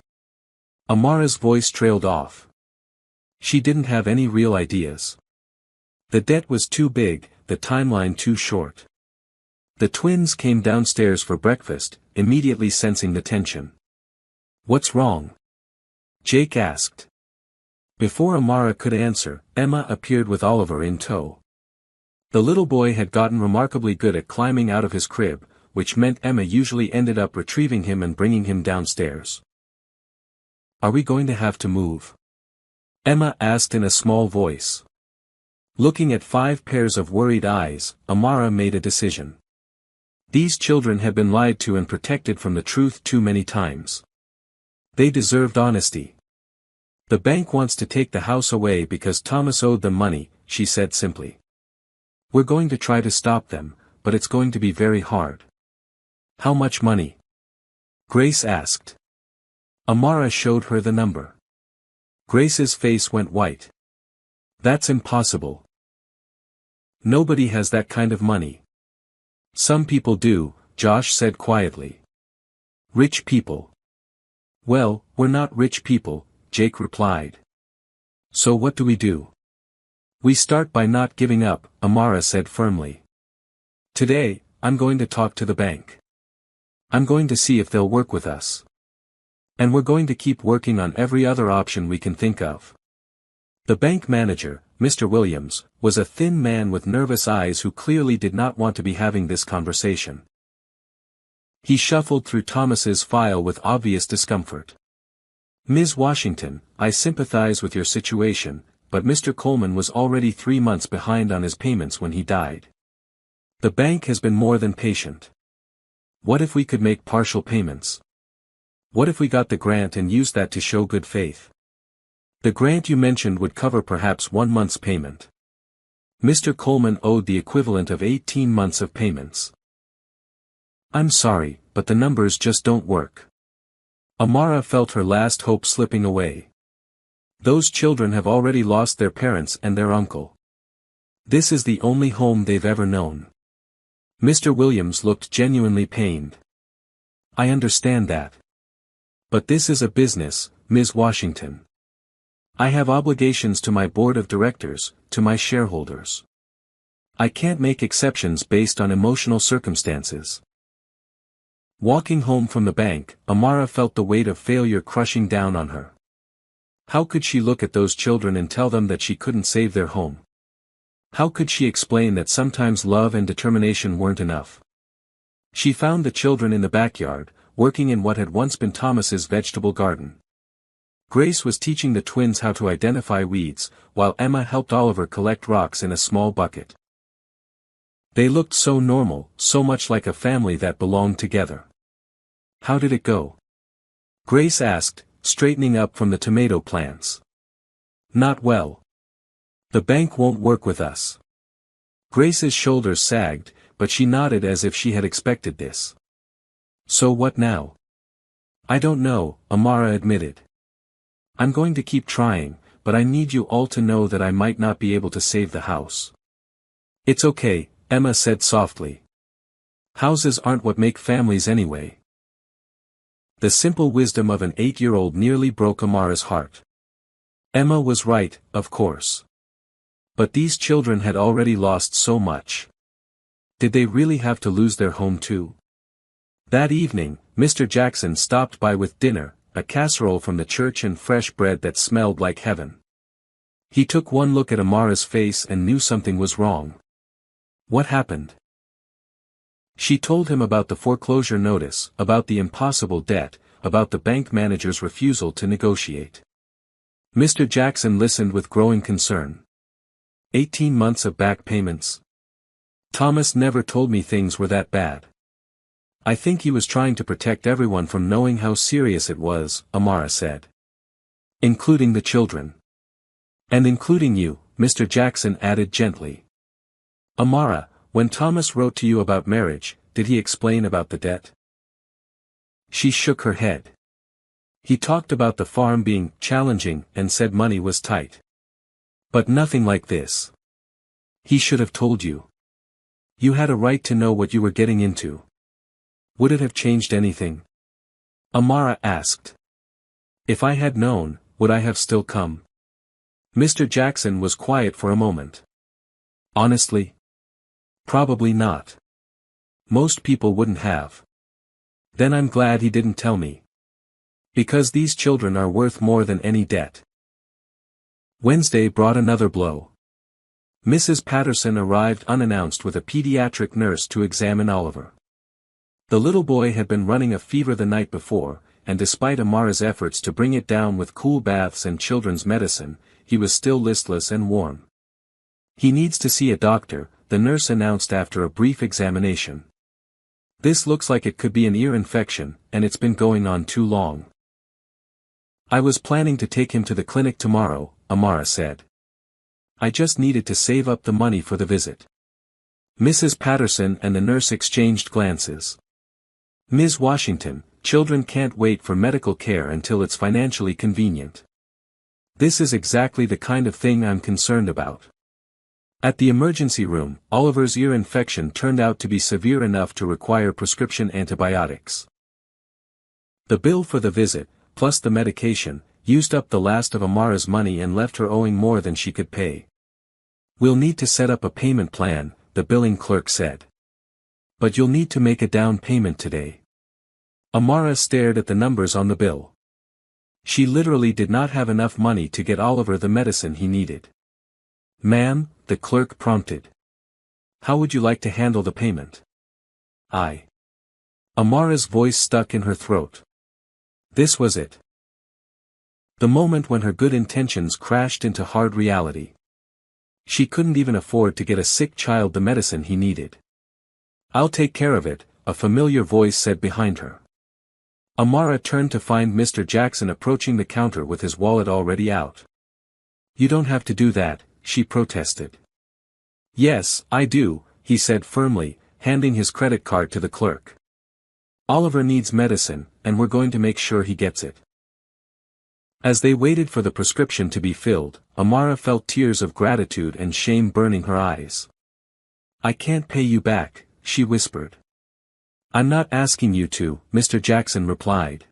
Amara's voice trailed off. She didn't have any real ideas. The debt was too big, the timeline too short. The twins came downstairs for breakfast, immediately sensing the tension. "What's wrong?" Jake asked. Before Amara could answer, Emma appeared with Oliver in tow. The little boy had gotten remarkably good at climbing out of his crib, which meant Emma usually ended up retrieving him and bringing him downstairs. "Are we going to have to move?" Emma asked in a small voice. Looking at 5 pairs of worried eyes, Amara made a decision. These children had been lied to and protected from the truth too many times. They deserved honesty. "The bank wants to take the house away because Thomas owed them money," she said simply. "We're going to try to stop them, but it's going to be very hard." "How much money?" Grace asked. Amara showed her the number. Grace's face went white. "That's impossible. Nobody has that kind of money." "Some people do," Josh said quietly. "Rich people." "Well, we're not rich people," Jake replied. "So what do we do?" "We start by not giving up," Amara said firmly. "Today, I'm going to talk to the bank. I'm going to see if they'll work with us. And we're going to keep working on every other option we can think of." The bank manager, Mr. Williams, was a thin man with nervous eyes who clearly did not want to be having this conversation. He shuffled through Thomas's file with obvious discomfort. "Ms. Washington, I sympathize with your situation, but Mr. Coleman was already 3 months behind on his payments when he died. The bank has been more than patient. What if we could make partial payments? What if we got the grant and used that to show good faith? The grant you mentioned would cover perhaps 1 month's payment. Mr. Coleman owed the equivalent of 18 months of payments." "I'm sorry, but the numbers just don't work." Amara felt her last hope slipping away. Those children have already lost their parents and their uncle. This is the only home they've ever known. Mr. Williams looked genuinely pained. "I understand that. But this is a business, Ms. Washington. I have obligations to my board of directors, to my shareholders. I can't make exceptions based on emotional circumstances." Walking home from the bank, Amara felt the weight of failure crushing down on her. How could she look at those children and tell them that she couldn't save their home? How could she explain that sometimes love and determination weren't enough? She found the children in the backyard, working in what had once been Thomas's vegetable garden. Grace was teaching the twins how to identify weeds, while Emma helped Oliver collect rocks in a small bucket. They looked so normal, so much like a family that belonged together. "How did it go?" Grace asked, straightening up from the tomato plants. "Not well. The bank won't work with us." Grace's shoulders sagged, but she nodded as if she had expected this. "So what now?" "I don't know," Amara admitted. "I'm going to keep trying, but I need you all to know that I might not be able to save the house." "It's okay," Emma said softly. "Houses aren't what make families anyway." The simple wisdom of an 8-year-old nearly broke Amara's heart. Emma was right, of course. But these children had already lost so much. Did they really have to lose their home too? That evening, Mr. Jackson stopped by with dinner, a casserole from the church and fresh bread that smelled like heaven. He took one look at Amara's face and knew something was wrong. What happened? She told him about the foreclosure notice, about the impossible debt, about the bank manager's refusal to negotiate. Mr. Jackson listened with growing concern. 18 months of back payments? Thomas never told me things were that bad. I think he was trying to protect everyone from knowing how serious it was, Amara said. Including the children. And including you, Mr. Jackson added gently. Amara, when Thomas wrote to you about marriage, did he explain about the debt? She shook her head. He talked about the farm being challenging and said money was tight. But nothing like this. He should have told you. You had a right to know what you were getting into. Would it have changed anything? Amara asked. If I had known, would I have still come? Mr. Jackson was quiet for a moment. Honestly? Probably not. Most people wouldn't have. Then I'm glad he didn't tell me. Because these children are worth more than any debt. Wednesday brought another blow. Mrs. Patterson arrived unannounced with a pediatric nurse to examine Oliver. The little boy had been running a fever the night before, and despite Amara's efforts to bring it down with cool baths and children's medicine, he was still listless and warm. He needs to see a doctor, the nurse announced after a brief examination. This looks like it could be an ear infection, and it's been going on too long. I was planning to take him to the clinic tomorrow, Amara said. I just needed to save up the money for the visit. Mrs. Patterson and the nurse exchanged glances. Ms. Washington, children can't wait for medical care until it's financially convenient. This is exactly the kind of thing I'm concerned about. At the emergency room, Oliver's ear infection turned out to be severe enough to require prescription antibiotics. The bill for the visit, plus the medication, used up the last of Amara's money and left her owing more than she could pay. We'll need to set up a payment plan, the billing clerk said. But you'll need to make a down payment today. Amara stared at the numbers on the bill. She literally did not have enough money to get Oliver the medicine he needed. Ma'am, the clerk prompted. How would you like to handle the payment? Amara's voice stuck in her throat. This was it. The moment when her good intentions crashed into hard reality. She couldn't even afford to get a sick child the medicine he needed. I'll take care of it, a familiar voice said behind her. Amara turned to find Mr. Jackson approaching the counter with his wallet already out. You don't have to do that, she protested. Yes, I do, he said firmly, handing his credit card to the clerk. Oliver needs medicine, and we're going to make sure he gets it. As they waited for the prescription to be filled, Amara felt tears of gratitude and shame burning her eyes. I can't pay you back, she whispered. I'm not asking you to, Mr. Jackson replied.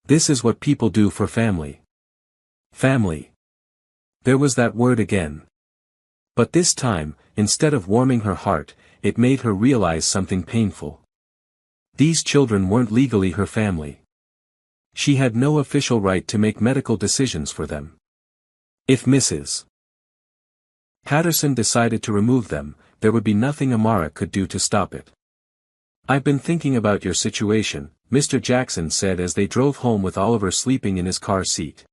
This is what people do for family. Family. There was that word again. But this time, instead of warming her heart, it made her realize something painful. These children weren't legally her family. She had no official right to make medical decisions for them. If Mrs. Patterson decided to remove them, there would be nothing Amara could do to stop it. I've been thinking about your situation, Mr. Jackson said as they drove home with Oliver sleeping in his car seat.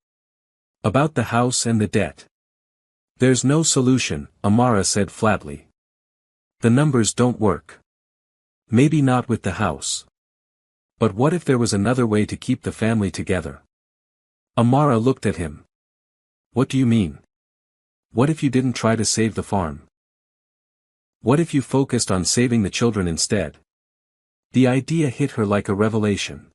About the house and the debt. There's no solution, Amara said flatly. The numbers don't work. Maybe not with the house. But what if there was another way to keep the family together? Amara looked at him. What do you mean? What if you didn't try to save the farm? What if you focused on saving the children instead? The idea hit her like a revelation.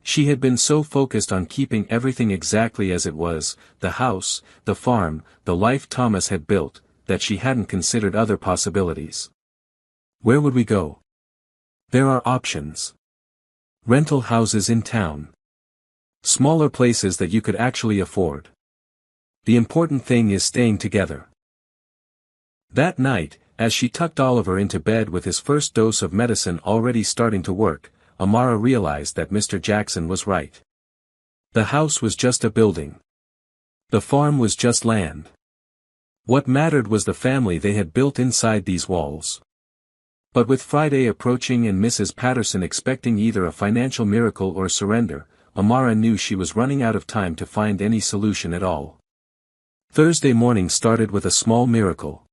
She had been so focused on keeping everything exactly as it was, the house, the farm, the life Thomas had built, that she hadn't considered other possibilities. Where would we go? There are options. Rental houses in town. Smaller places that you could actually afford. The important thing is staying together. That night, as she tucked Oliver into bed with his first dose of medicine already starting to work, Amara realized that Mr. Jackson was right. The house was just a building. The farm was just land. What mattered was the family they had built inside these walls. But with Friday approaching and Mrs. Patterson expecting either a financial miracle or surrender, Amara knew she was running out of time to find any solution at all. Thursday morning started with a small miracle.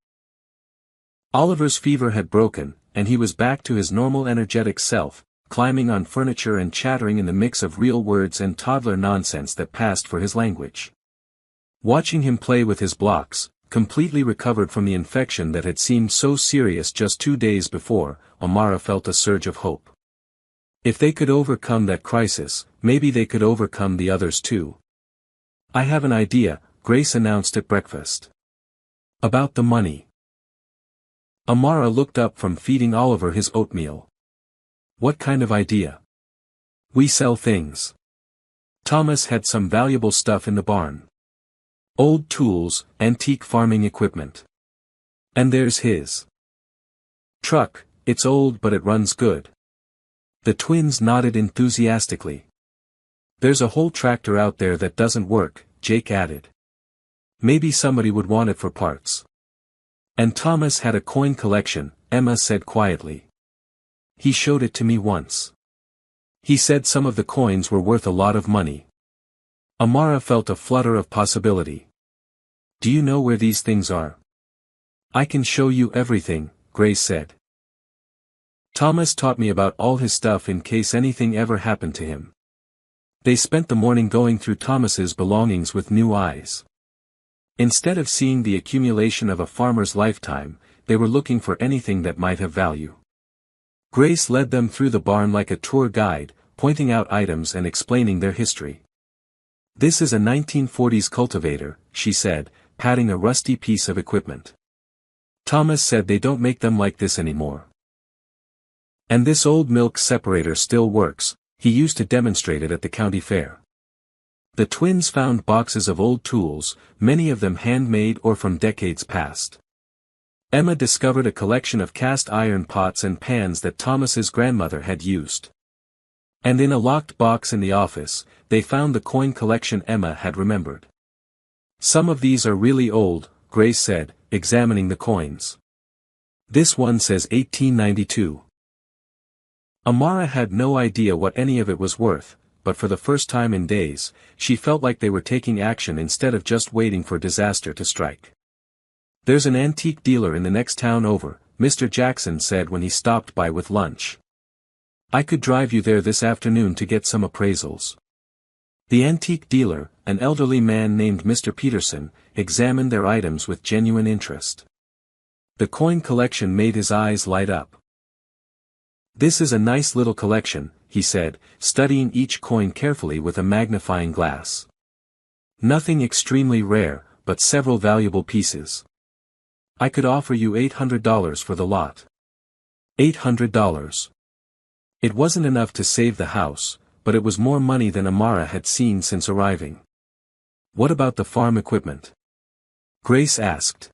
Oliver's fever had broken, and he was back to his normal energetic self, climbing on furniture and chattering in the mix of real words and toddler nonsense that passed for his language. Watching him play with his blocks, completely recovered from the infection that had seemed so serious just 2 days before, Amara felt a surge of hope. If they could overcome that crisis, maybe they could overcome the others too. "I have an idea," Grace announced at breakfast. "About the money." Amara looked up from feeding Oliver his oatmeal. "What kind of idea?" "We sell things. Thomas had some valuable stuff in the barn. Old tools, antique farming equipment. And there's his truck. It's old but it runs good." The twins nodded enthusiastically. "There's a whole tractor out there that doesn't work," Jake added. "Maybe somebody would want it for parts." "And Thomas had a coin collection," Emma said quietly. "He showed it to me once. He said some of the coins were worth a lot of money." Amara felt a flutter of possibility. "Do you know where these things are?" "I can show you everything," Grace said. "Thomas taught me about all his stuff in case anything ever happened to him." They spent the morning going through Thomas's belongings with new eyes. Instead of seeing the accumulation of a farmer's lifetime, they were looking for anything that might have value. Grace led them through the barn like a tour guide, pointing out items and explaining their history. "This is a 1940s cultivator," she said, patting a rusty piece of equipment. "Thomas said they don't make them like this anymore. And this old milk separator still works. He used to demonstrate it at the county fair." The twins found boxes of old tools, many of them handmade or from decades past. Emma discovered a collection of cast iron pots and pans that Thomas's grandmother had used. And in a locked box in the office, they found the coin collection Emma had remembered. "Some of these are really old," Grace said, examining the coins. "This one says 1892. Amara had no idea what any of it was worth, but for the first time in days, she felt like they were taking action instead of just waiting for disaster to strike. "There's an antique dealer in the next town over," Mr. Jackson said when he stopped by with lunch. "I could drive you there this afternoon to get some appraisals." The antique dealer, an elderly man named Mr. Peterson, examined their items with genuine interest. The coin collection made his eyes light up. "This is a nice little collection," he said, studying each coin carefully with a magnifying glass. "Nothing extremely rare, but several valuable pieces. I could offer you $800 for the lot." $800. It wasn't enough to save the house, but it was more money than Amara had seen since arriving. "What about the farm equipment?" Grace asked.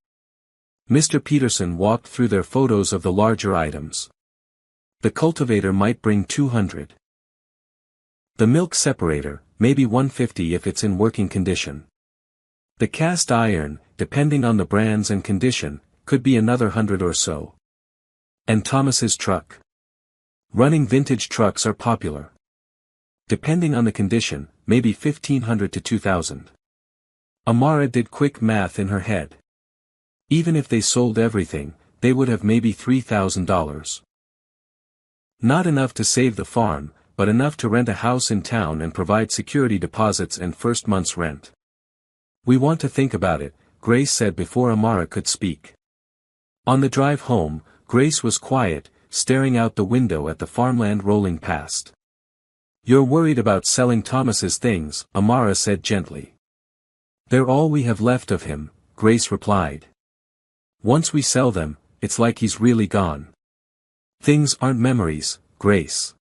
Mr. Peterson walked through their photos of the larger items. "The cultivator might bring 200. The milk separator, maybe 150 if it's in working condition. The cast iron, depending on the brands and condition, could be another 100 or so. And Thomas's truck. Running vintage trucks are popular. Depending on the condition, maybe 1,500 to 2,000. Amara did quick math in her head. Even if they sold everything, they would have maybe $3,000. Not enough to save the farm, but enough to rent a house in town and provide security deposits and first month's rent. "We want to think about it," Grace said before Amara could speak. On the drive home, Grace was quiet, staring out the window at the farmland rolling past. You're worried about selling Thomas's things, Amara said gently. They're all we have left of him, Grace replied. Once we sell them, it's like he's really gone. Things aren't memories, Grace.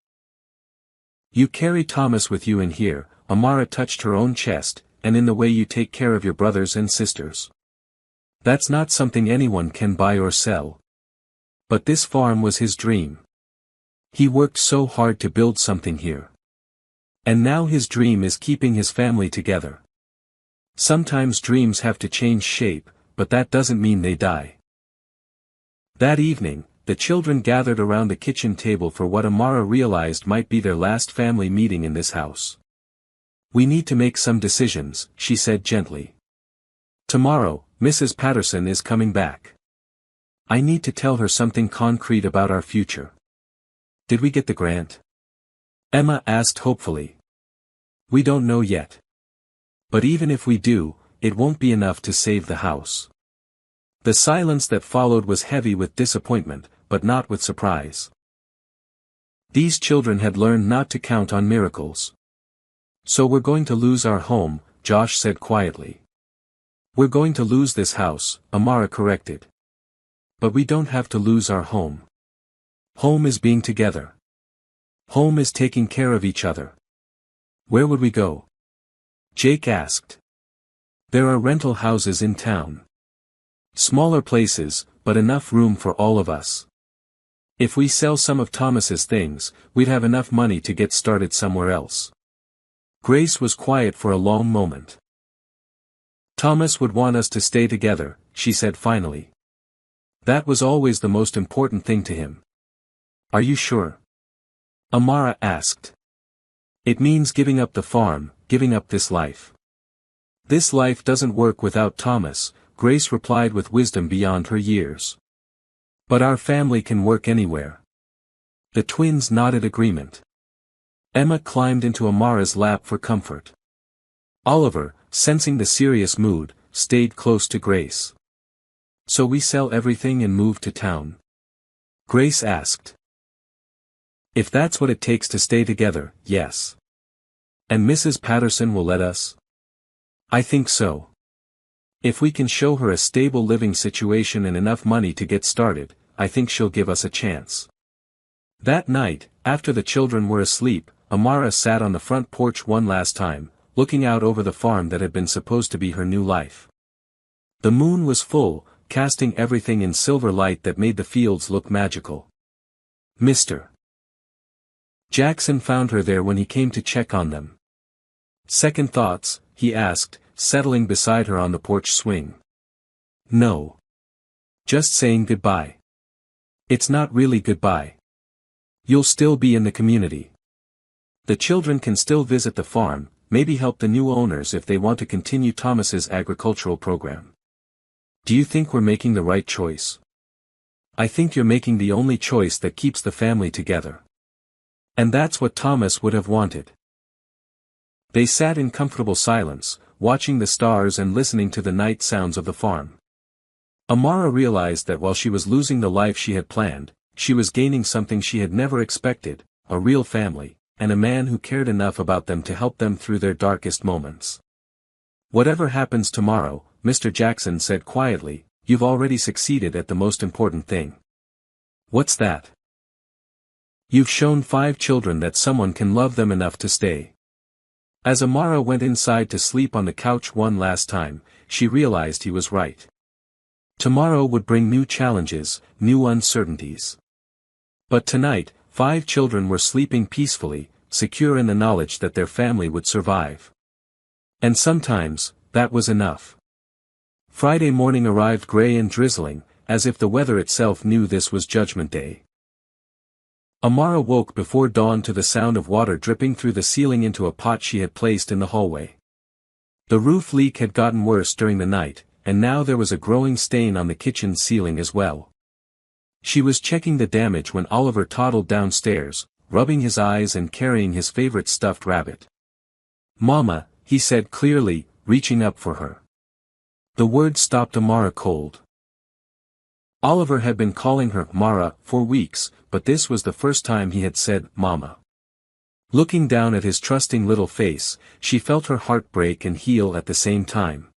You carry Thomas with you in here, Amara touched her own chest, and in the way you take care of your brothers and sisters. That's not something anyone can buy or sell. But this farm was his dream. He worked so hard to build something here. And now his dream is keeping his family together. Sometimes dreams have to change shape, but that doesn't mean they die. That evening, the children gathered around the kitchen table for what Amara realized might be their last family meeting in this house. We need to make some decisions, she said gently. Tomorrow, Mrs. Patterson is coming back. I need to tell her something concrete about our future. Did we get the grant? Emma asked hopefully. We don't know yet. But even if we do, it won't be enough to save the house. The silence that followed was heavy with disappointment, but not with surprise. These children had learned not to count on miracles. So we're going to lose our home, Josh said quietly. We're going to lose this house, Amara corrected. But we don't have to lose our home. Home is being together. Home is taking care of each other. Where would we go? Jake asked. There are rental houses in town. Smaller places, but enough room for all of us. If we sell some of Thomas's things, we'd have enough money to get started somewhere else. Grace was quiet for a long moment. Thomas would want us to stay together, she said finally. That was always the most important thing to him. Are you sure? Amara asked. It means giving up the farm, giving up this life. This life doesn't work without Thomas, Grace replied with wisdom beyond her years. But our family can work anywhere. The twins nodded agreement. Emma climbed into Amara's lap for comfort. Oliver, sensing the serious mood, stayed close to Grace. So we sell everything and move to town? Grace asked. If that's what it takes to stay together, yes. And Mrs. Patterson will let us? I think so. If we can show her a stable living situation and enough money to get started, I think she'll give us a chance. That night, after the children were asleep, Amara sat on the front porch one last time, looking out over the farm that had been supposed to be her new life. The moon was full, casting everything in silver light that made the fields look magical. Mr. Jackson found her there when he came to check on them. Second thoughts, he asked, settling beside her on the porch swing. No. Just saying goodbye. It's not really goodbye. You'll still be in the community. The children can still visit the farm, maybe help the new owners if they want to continue Thomas's agricultural program. Do you think we're making the right choice? I think you're making the only choice that keeps the family together. And that's what Thomas would have wanted. They sat in comfortable silence, watching the stars and listening to the night sounds of the farm. Amara realized that while she was losing the life she had planned, she was gaining something she had never expected, a real family, and a man who cared enough about them to help them through their darkest moments. Whatever happens tomorrow, Mr. Jackson said quietly, you've already succeeded at the most important thing. What's that? You've shown 5 children that someone can love them enough to stay. As Amara went inside to sleep on the couch one last time, she realized he was right. Tomorrow would bring new challenges, new uncertainties. But tonight, 5 children were sleeping peacefully, secure in the knowledge that their family would survive. And sometimes, that was enough. Friday morning arrived gray and drizzling, as if the weather itself knew this was Judgment Day. Amara woke before dawn to the sound of water dripping through the ceiling into a pot she had placed in the hallway. The roof leak had gotten worse during the night, and now there was a growing stain on the kitchen ceiling as well. She was checking the damage when Oliver toddled downstairs, rubbing his eyes and carrying his favorite stuffed rabbit. "Mama," he said clearly, reaching up for her. The word stopped Amara cold. Oliver had been calling her Mara for weeks, but this was the first time he had said Mama. Looking down at his trusting little face, she felt her heart break and heal at the same time.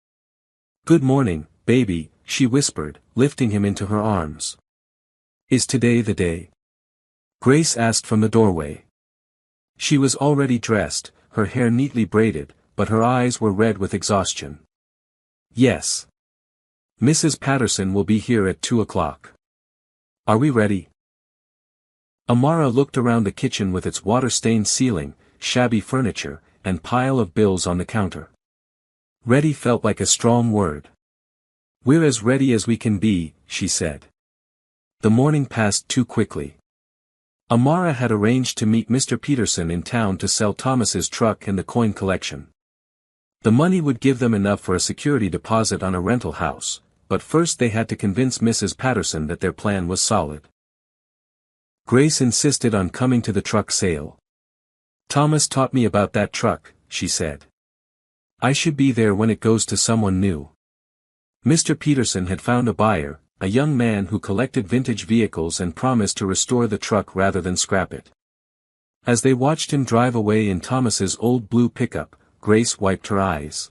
"Good morning, baby," she whispered, lifting him into her arms. "Is today the day?" Grace asked from the doorway. She was already dressed, her hair neatly braided, but her eyes were red with exhaustion. "Yes. Mrs. Patterson will be here at 2 o'clock. Are we ready?" Amara looked around the kitchen with its water-stained ceiling, shabby furniture, and pile of bills on the counter. Ready felt like a strong word. "We're as ready as we can be," she said. The morning passed too quickly. Amara had arranged to meet Mr. Peterson in town to sell Thomas's truck and the coin collection. The money would give them enough for a security deposit on a rental house, but first they had to convince Mrs. Patterson that their plan was solid. Grace insisted on coming to the truck sale. "Thomas taught me about that truck," she said. "I should be there when it goes to someone new." Mr. Peterson had found a buyer, a young man who collected vintage vehicles and promised to restore the truck rather than scrap it. As they watched him drive away in Thomas's old blue pickup, Grace wiped her eyes.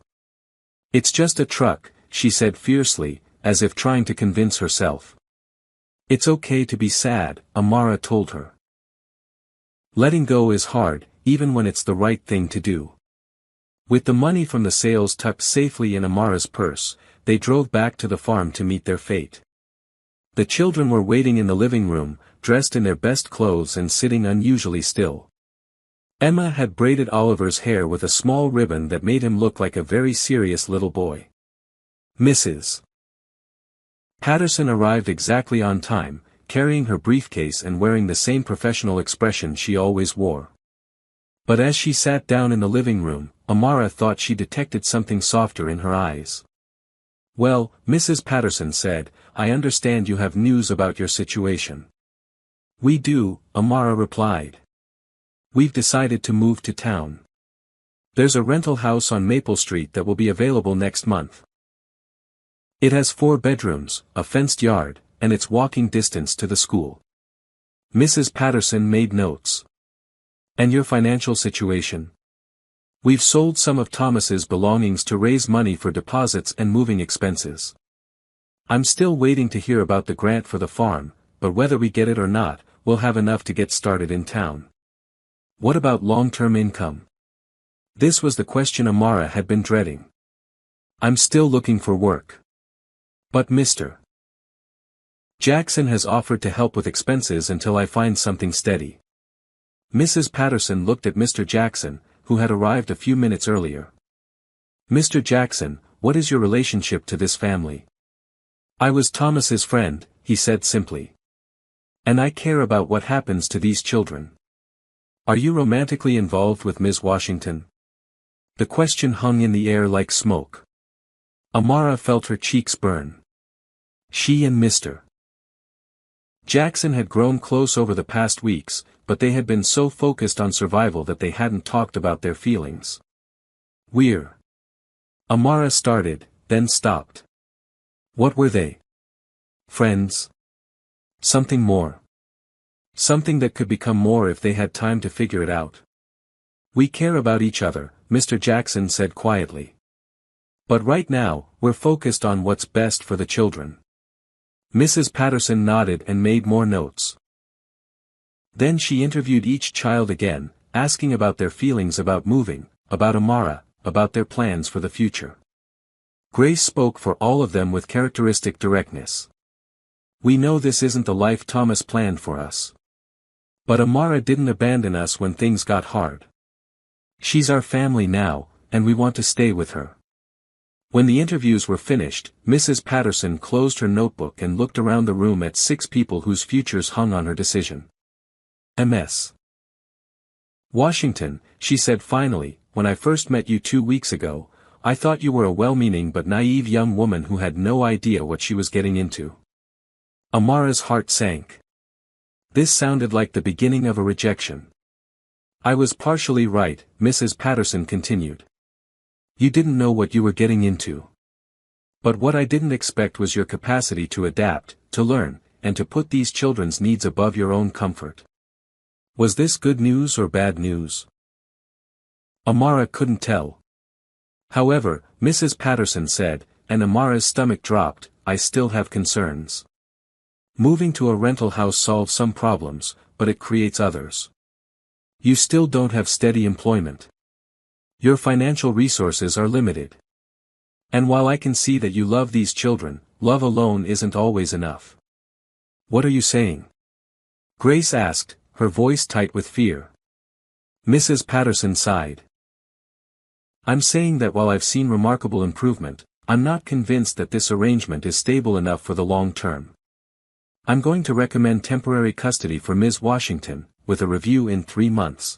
"It's just a truck," she said fiercely, as if trying to convince herself. "It's okay to be sad," Amara told her. Letting go is hard, even when it's the right thing to do. With the money from the sales tucked safely in Amara's purse, they drove back to the farm to meet their fate. The children were waiting in the living room, dressed in their best clothes and sitting unusually still. Emma had braided Oliver's hair with a small ribbon that made him look like a very serious little boy. Mrs. Patterson arrived exactly on time, carrying her briefcase and wearing the same professional expression she always wore. But as she sat down in the living room, Amara thought she detected something softer in her eyes. "Well," Mrs. Patterson said, "I understand you have news about your situation." "We do," Amara replied. "We've decided to move to town. There's a rental house on Maple Street that will be available next month. It has 4 bedrooms, a fenced yard, and it's walking distance to the school." Mrs. Patterson made notes. "And your financial situation?" "We've sold some of Thomas's belongings to raise money for deposits and moving expenses. I'm still waiting to hear about the grant for the farm, but whether we get it or not, we'll have enough to get started in town." "What about long-term income?" This was the question Amara had been dreading. "I'm still looking for work. But Mr. Jackson has offered to help with expenses until I find something steady." Mrs. Patterson looked at Mr. Jackson, who had arrived a few minutes earlier. "Mr. Jackson, what is your relationship to this family?" "I was Thomas's friend," he said simply. "And I care about what happens to these children." "Are you romantically involved with Ms. Washington?" The question hung in the air like smoke. Amara felt her cheeks burn. She and Mr. Jackson had grown close over the past weeks, but they had been so focused on survival that they hadn't talked about their feelings. "We're..." Amara started, then stopped. What were they? Friends? Something more? Something that could become more if they had time to figure it out. "We care about each other," Mr. Jackson said quietly. "But right now, we're focused on what's best for the children." Mrs. Patterson nodded and made more notes. Then she interviewed each child again, asking about their feelings about moving, about Amara, about their plans for the future. Grace spoke for all of them with characteristic directness. "We know this isn't the life Thomas planned for us. But Amara didn't abandon us when things got hard. She's our family now, and we want to stay with her." When the interviews were finished, Mrs. Patterson closed her notebook and looked around the room at 6 people whose futures hung on her decision. "Ms. Washington," she said finally, "when I first met you 2 weeks ago, I thought you were a well-meaning but naive young woman who had no idea what she was getting into." Amara's heart sank. This sounded like the beginning of a rejection. "I was partially right," Mrs. Patterson continued. "You didn't know what you were getting into. But what I didn't expect was your capacity to adapt, to learn, and to put these children's needs above your own comfort." Was this good news or bad news? Amara couldn't tell. However, Mrs. Patterson said, and Amara's stomach dropped, I still have concerns. Moving to a rental house solves some problems, but it creates others. You still don't have steady employment. Your financial resources are limited. And while I can see that you love these children, love alone isn't always enough. What are you saying? Grace asked, her voice tight with fear. Mrs. Patterson sighed. I'm saying that while I've seen remarkable improvement, I'm not convinced that this arrangement is stable enough for the long term. I'm going to recommend temporary custody for Ms. Washington, with a review in 3 months.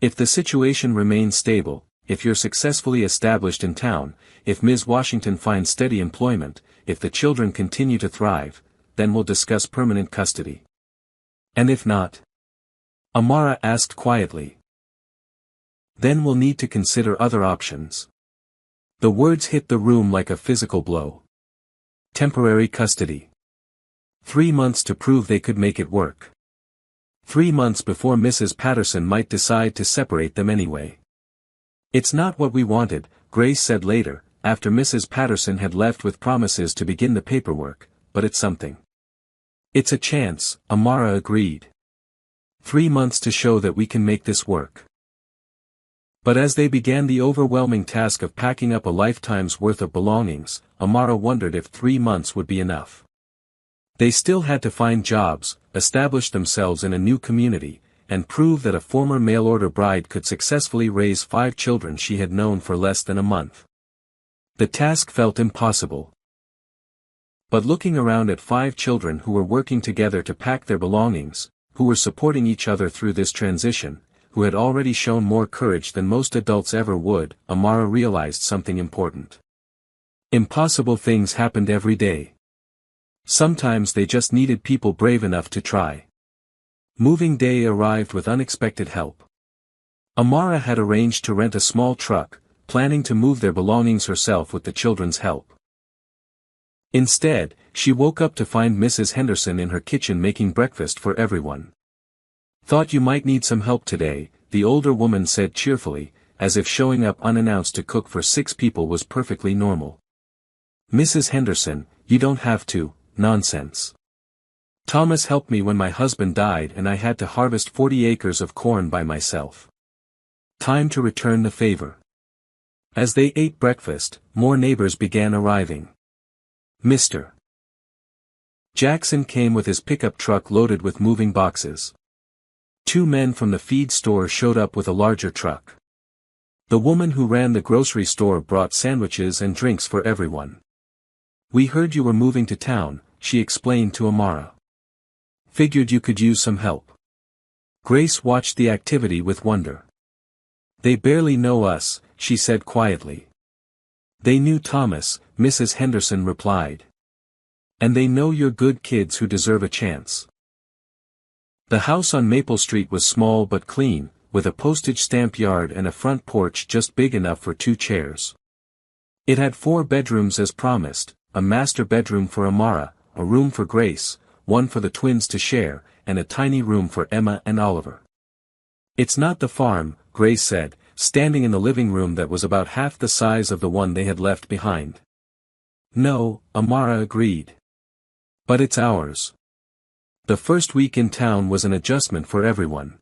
If the situation remains stable, if you're successfully established in town, if Ms. Washington finds steady employment, if the children continue to thrive, then we'll discuss permanent custody. And if not? Amara asked quietly. Then we'll need to consider other options. The words hit the room like a physical blow. Temporary custody. 3 months to prove they could make it work. 3 months before Mrs. Patterson might decide to separate them anyway. It's not what we wanted, Grace said later, after Mrs. Patterson had left with promises to begin the paperwork, but it's something. It's a chance, Amara agreed. 3 months to show that we can make this work. But as they began the overwhelming task of packing up a lifetime's worth of belongings, Amara wondered if 3 months would be enough. They still had to find jobs, establish themselves in a new community, and prove that a former mail-order bride could successfully raise 5 children she had known for less than a month. The task felt impossible. But looking around at 5 children who were working together to pack their belongings, who were supporting each other through this transition, who had already shown more courage than most adults ever would, Amara realized something important. Impossible things happened every day. Sometimes they just needed people brave enough to try. Moving day arrived with unexpected help. Amara had arranged to rent a small truck, planning to move their belongings herself with the children's help. Instead, she woke up to find Mrs. Henderson in her kitchen making breakfast for everyone. Thought you might need some help today, the older woman said cheerfully, as if showing up unannounced to cook for 6 people was perfectly normal. Mrs. Henderson, you don't have to, nonsense. Thomas helped me when my husband died and I had to harvest 40 acres of corn by myself. Time to return the favor. As they ate breakfast, more neighbors began arriving. Mr. Jackson came with his pickup truck loaded with moving boxes. 2 men from the feed store showed up with a larger truck. The woman who ran the grocery store brought sandwiches and drinks for everyone. We heard you were moving to town, she explained to Amara. Figured you could use some help. Grace watched the activity with wonder. They barely know us, she said quietly. They knew Thomas, Mrs. Henderson replied. And they know you're good kids who deserve a chance. The house on Maple Street was small but clean, with a postage stamp yard and a front porch just big enough for 2 chairs. It had 4 bedrooms as promised, a master bedroom for Amara, a room for Grace, one for the twins to share, and a tiny room for Emma and Oliver. It's not the farm, Grace said, standing in the living room that was about half the size of the one they had left behind. No, Amara agreed. But it's ours. The first week in town was an adjustment for everyone.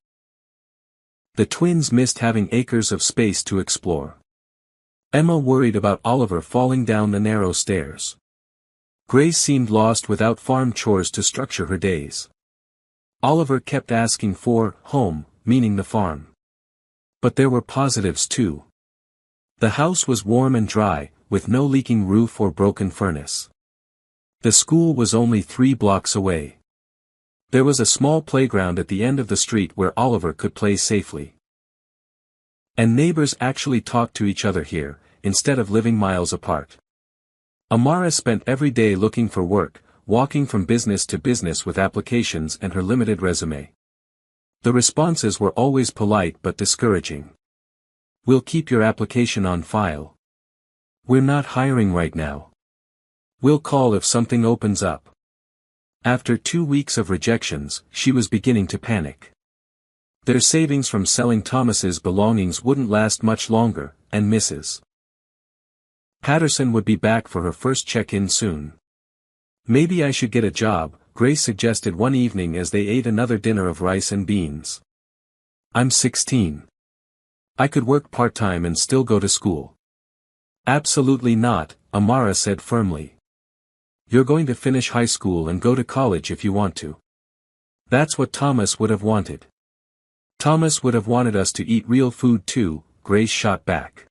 The twins missed having acres of space to explore. Emma worried about Oliver falling down the narrow stairs. Grace seemed lost without farm chores to structure her days. Oliver kept asking for home, meaning the farm. But there were positives too. The house was warm and dry, with no leaking roof or broken furnace. The school was only 3 blocks away. There was a small playground at the end of the street where Oliver could play safely. And neighbors actually talked to each other here, instead of living miles apart. Amara spent every day looking for work, walking from business to business with applications and her limited resume. The responses were always polite but discouraging. We'll keep your application on file. We're not hiring right now. We'll call if something opens up. After 2 weeks of rejections, she was beginning to panic. Their savings from selling Thomas's belongings wouldn't last much longer, and Mrs. Patterson would be back for her first check-in soon. Maybe I should get a job, Grace suggested one evening as they ate another dinner of rice and beans. I'm 16. I could work part-time and still go to school. Absolutely not, Amara said firmly. You're going to finish high school and go to college if you want to. That's what Thomas would have wanted. Thomas would have wanted us to eat real food too, Grace shot back.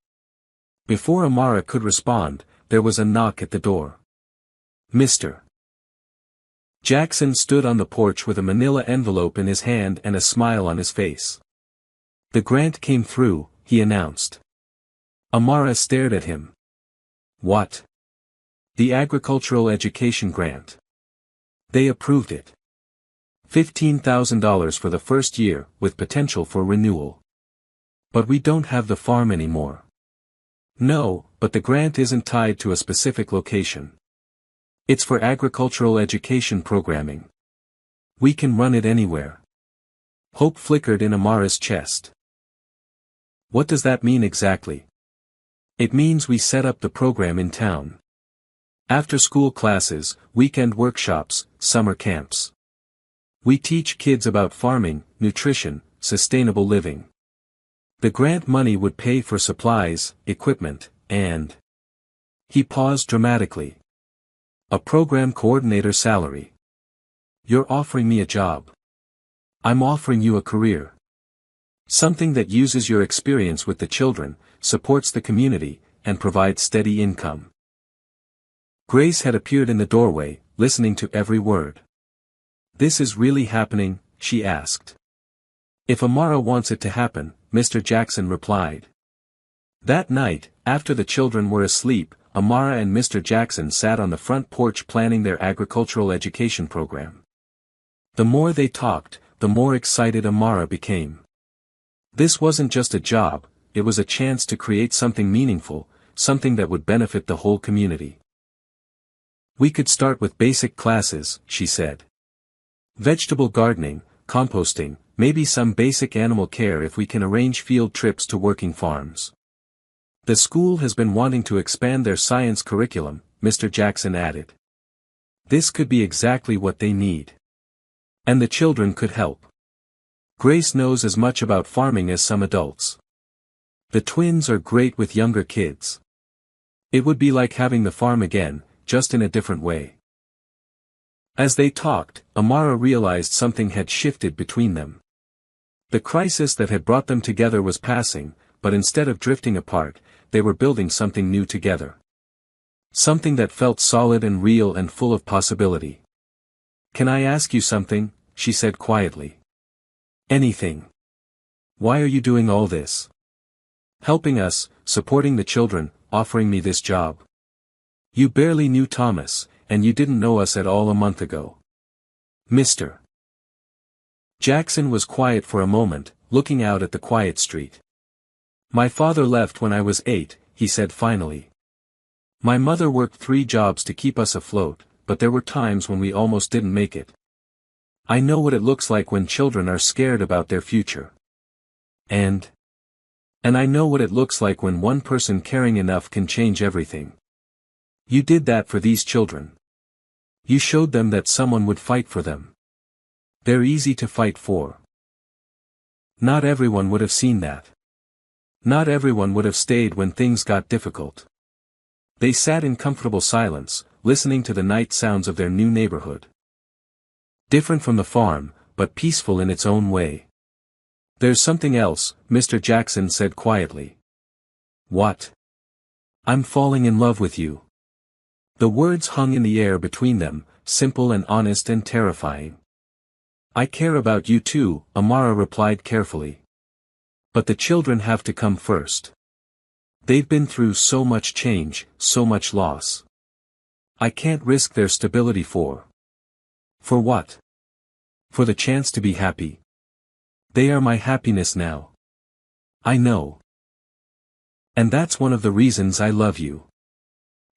Before Amara could respond, there was a knock at the door. Mr. Jackson stood on the porch with a manila envelope in his hand and a smile on his face. The grant came through, he announced. Amara stared at him. What? The agricultural education grant. They approved it. $15,000 for the first year, with potential for renewal. But we don't have the farm anymore. No, but the grant isn't tied to a specific location. It's for agricultural education programming. We can run it anywhere. Hope flickered in Amara's chest. What does that mean exactly? It means we set up the program in town. After-school classes, weekend workshops, summer camps. We teach kids about farming, nutrition, sustainable living. The grant money would pay for supplies, equipment, and... He paused dramatically. A program coordinator salary. You're offering me a job. I'm offering you a career. Something that uses your experience with the children, supports the community, and provides steady income. Grace had appeared in the doorway, listening to every word. This is really happening, she asked. If Amara wants it to happen, Mr. Jackson replied. That night, after the children were asleep, Amara and Mr. Jackson sat on the front porch planning their agricultural education program. The more they talked, the more excited Amara became. This wasn't just a job, it was a chance to create something meaningful, something that would benefit the whole community. We could start with basic classes, she said. Vegetable gardening, composting, maybe some basic animal care if we can arrange field trips to working farms. The school has been wanting to expand their science curriculum, Mr. Jackson added. This could be exactly what they need. And the children could help. Grace knows as much about farming as some adults. The twins are great with younger kids. It would be like having the farm again, just in a different way. As they talked, Amara realized something had shifted between them. The crisis that had brought them together was passing, but instead of drifting apart, they were building something new together. Something that felt solid and real and full of possibility. Can I ask you something? She said quietly. Anything. Why are you doing all this? Helping us, supporting the children, offering me this job. You barely knew Thomas, and you didn't know us at all a month ago. Mr. Jackson was quiet for a moment, looking out at the quiet street. My father left when I was 8, he said finally. My mother worked 3 jobs to keep us afloat, but there were times when we almost didn't make it. I know what it looks like when children are scared about their future. And I know what it looks like when one person caring enough can change everything. You did that for these children. You showed them that someone would fight for them. They're easy to fight for. Not everyone would have seen that. Not everyone would have stayed when things got difficult. They sat in comfortable silence, listening to the night sounds of their new neighborhood. Different from the farm, but peaceful in its own way. There's something else, Mr. Jackson said quietly. What? I'm falling in love with you. The words hung in the air between them, simple and honest and terrifying. I care about you too, Amara replied carefully. But the children have to come first. They've been through so much change, so much loss. I can't risk their stability for what? For the chance to be happy. They are my happiness now. I know. And that's one of the reasons I love you.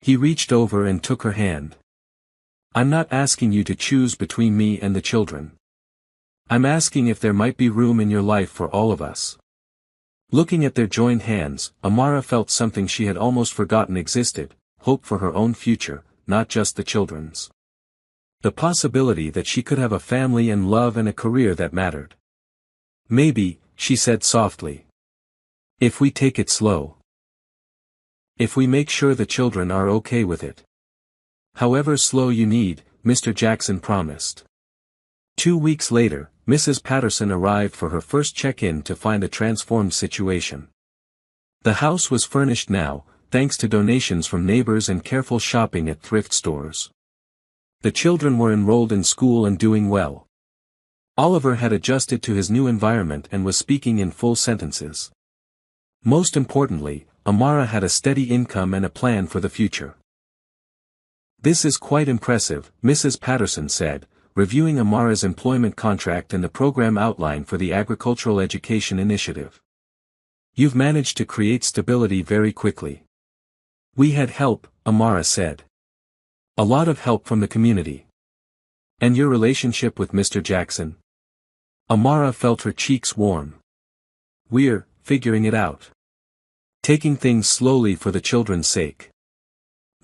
He reached over and took her hand. I'm not asking you to choose between me and the children. I'm asking if there might be room in your life for all of us. Looking at their joined hands, Amara felt something she had almost forgotten existed, hope for her own future, not just the children's. The possibility that she could have a family and love and a career that mattered. Maybe, she said softly. If we take it slow. If we make sure the children are okay with it. However slow you need, Mr. Jackson promised. 2 weeks later, Mrs. Patterson arrived for her first check-in to find a transformed situation. The house was furnished now, thanks to donations from neighbors and careful shopping at thrift stores. The children were enrolled in school and doing well. Oliver had adjusted to his new environment and was speaking in full sentences. Most importantly, Amara had a steady income and a plan for the future. This is quite impressive, Mrs. Patterson said, reviewing Amara's employment contract and the program outline for the Agricultural Education Initiative. You've managed to create stability very quickly. We had help, Amara said. A lot of help from the community. And your relationship with Mr. Jackson? Amara felt her cheeks warm. We're figuring it out. Taking things slowly for the children's sake.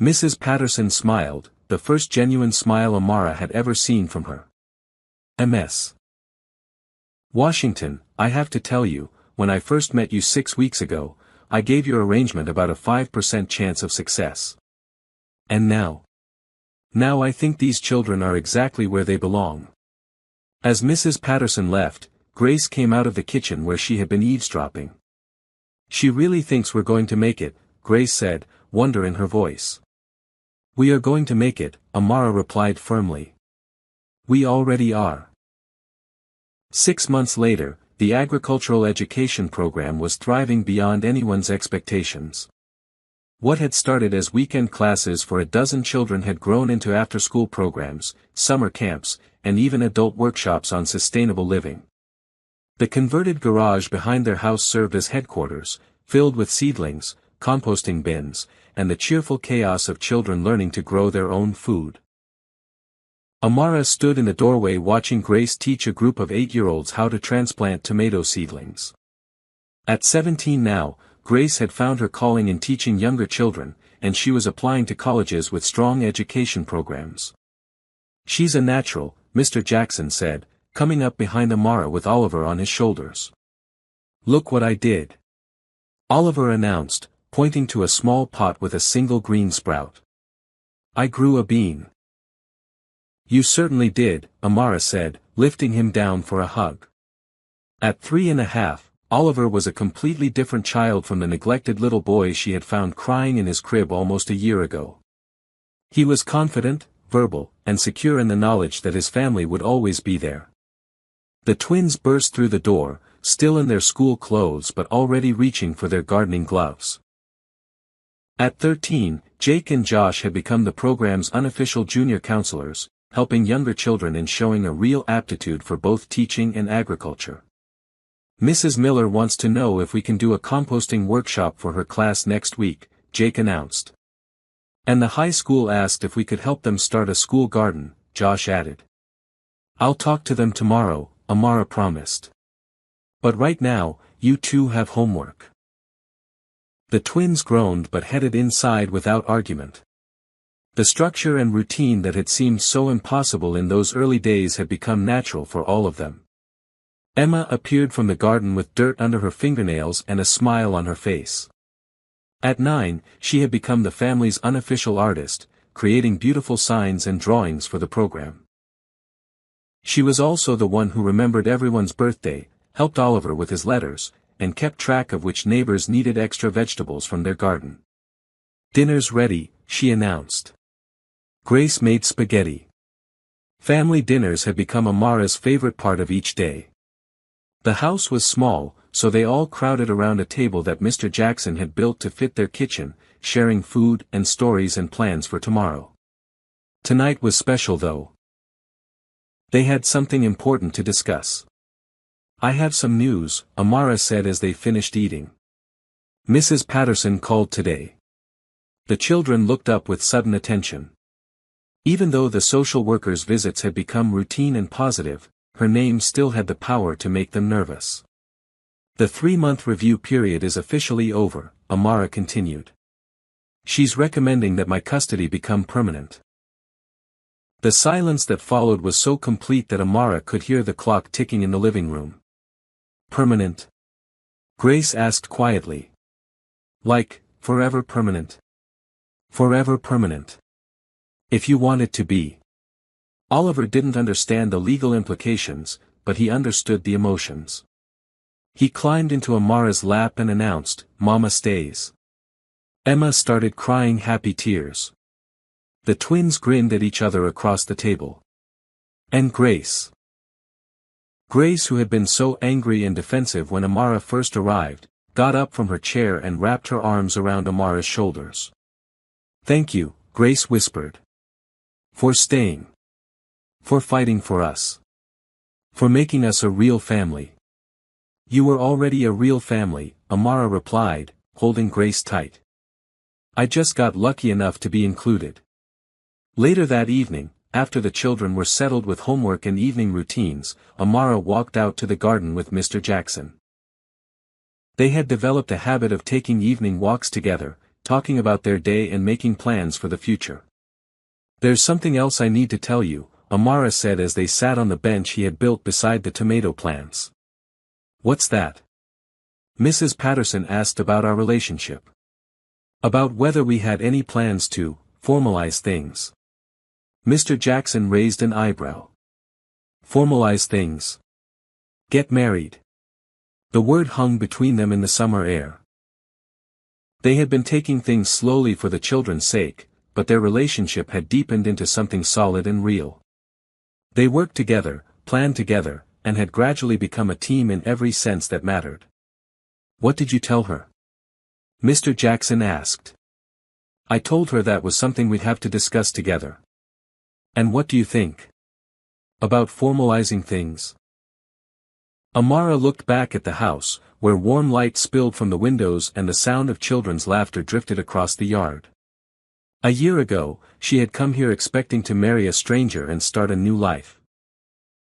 Mrs. Patterson smiled, the first genuine smile Amara had ever seen from her. Ms. Washington, I have to tell you, when I first met you 6 weeks ago, I gave your arrangement about a 5% chance of success. And now? Now I think these children are exactly where they belong. As Mrs. Patterson left, Grace came out of the kitchen where she had been eavesdropping. She really thinks we're going to make it, Grace said, wonder in her voice. We are going to make it, Amara replied firmly. We already are. 6 months later, the agricultural education program was thriving beyond anyone's expectations. What had started as weekend classes for a dozen children had grown into after-school programs, summer camps, and even adult workshops on sustainable living. The converted garage behind their house served as headquarters, filled with seedlings, composting bins, and the cheerful chaos of children learning to grow their own food. Amara stood in the doorway watching Grace teach a group of 8-year-olds how to transplant tomato seedlings. At 17 now, Grace had found her calling in teaching younger children, and she was applying to colleges with strong education programs. She's a natural, Mr. Jackson said, coming up behind Amara with Oliver on his shoulders. Look what I did. Oliver announced, pointing to a small pot with a single green sprout. I grew a bean. You certainly did, Amara said, lifting him down for a hug. At 3.5, Oliver was a completely different child from the neglected little boy she had found crying in his crib almost a year ago. He was confident, verbal, and secure in the knowledge that his family would always be there. The twins burst through the door, still in their school clothes but already reaching for their gardening gloves. At 13, Jake and Josh had become the program's unofficial junior counselors, helping younger children in showing a real aptitude for both teaching and agriculture. Mrs. Miller wants to know if we can do a composting workshop for her class next week, Jake announced. And the high school asked if we could help them start a school garden, Josh added. I'll talk to them tomorrow, Amara promised. But right now, you two have homework. The twins groaned but headed inside without argument. The structure and routine that had seemed so impossible in those early days had become natural for all of them. Emma appeared from the garden with dirt under her fingernails and a smile on her face. At 9, she had become the family's unofficial artist, creating beautiful signs and drawings for the program. She was also the one who remembered everyone's birthday, helped Oliver with his letters, and kept track of which neighbors needed extra vegetables from their garden. Dinner's ready, she announced. Grace made spaghetti. Family dinners had become Amara's favorite part of each day. The house was small, so they all crowded around a table that Mr. Jackson had built to fit their kitchen, sharing food and stories and plans for tomorrow. Tonight was special though. They had something important to discuss. I have some news, Amara said as they finished eating. Mrs. Patterson called today. The children looked up with sudden attention. Even though the social worker's visits had become routine and positive, her name still had the power to make them nervous. The 3-month review period is officially over, Amara continued. She's recommending that my custody become permanent. The silence that followed was so complete that Amara could hear the clock ticking in the living room. Permanent? Grace asked quietly. Like, forever permanent? Forever permanent. If you want it to be. Oliver didn't understand the legal implications, but he understood the emotions. He climbed into Amara's lap and announced, "Mama stays." Emma started crying happy tears. The twins grinned at each other across the table. And Grace. Grace, who had been so angry and defensive when Amara first arrived, got up from her chair and wrapped her arms around Amara's shoulders. "Thank you," Grace whispered. "For staying. For fighting for us. For making us a real family." "You were already a real family," Amara replied, holding Grace tight. "I just got lucky enough to be included." Later that evening, after the children were settled with homework and evening routines, Amara walked out to the garden with Mr. Jackson. They had developed a habit of taking evening walks together, talking about their day and making plans for the future. "There's something else I need to tell you," Amara said as they sat on the bench he had built beside the tomato plants. "What's that?" Mrs. Patterson asked about our relationship. About whether we had any plans to formalize things. Mr. Jackson raised an eyebrow. Formalize things. Get married. The word hung between them in the summer air. They had been taking things slowly for the children's sake, but their relationship had deepened into something solid and real. They worked together, planned together, and had gradually become a team in every sense that mattered. "What did you tell her?" Mr. Jackson asked. "I told her that was something we'd have to discuss together." "And what do you think? About formalizing things?" Amara looked back at the house, where warm light spilled from the windows and the sound of children's laughter drifted across the yard. A year ago, she had come here expecting to marry a stranger and start a new life.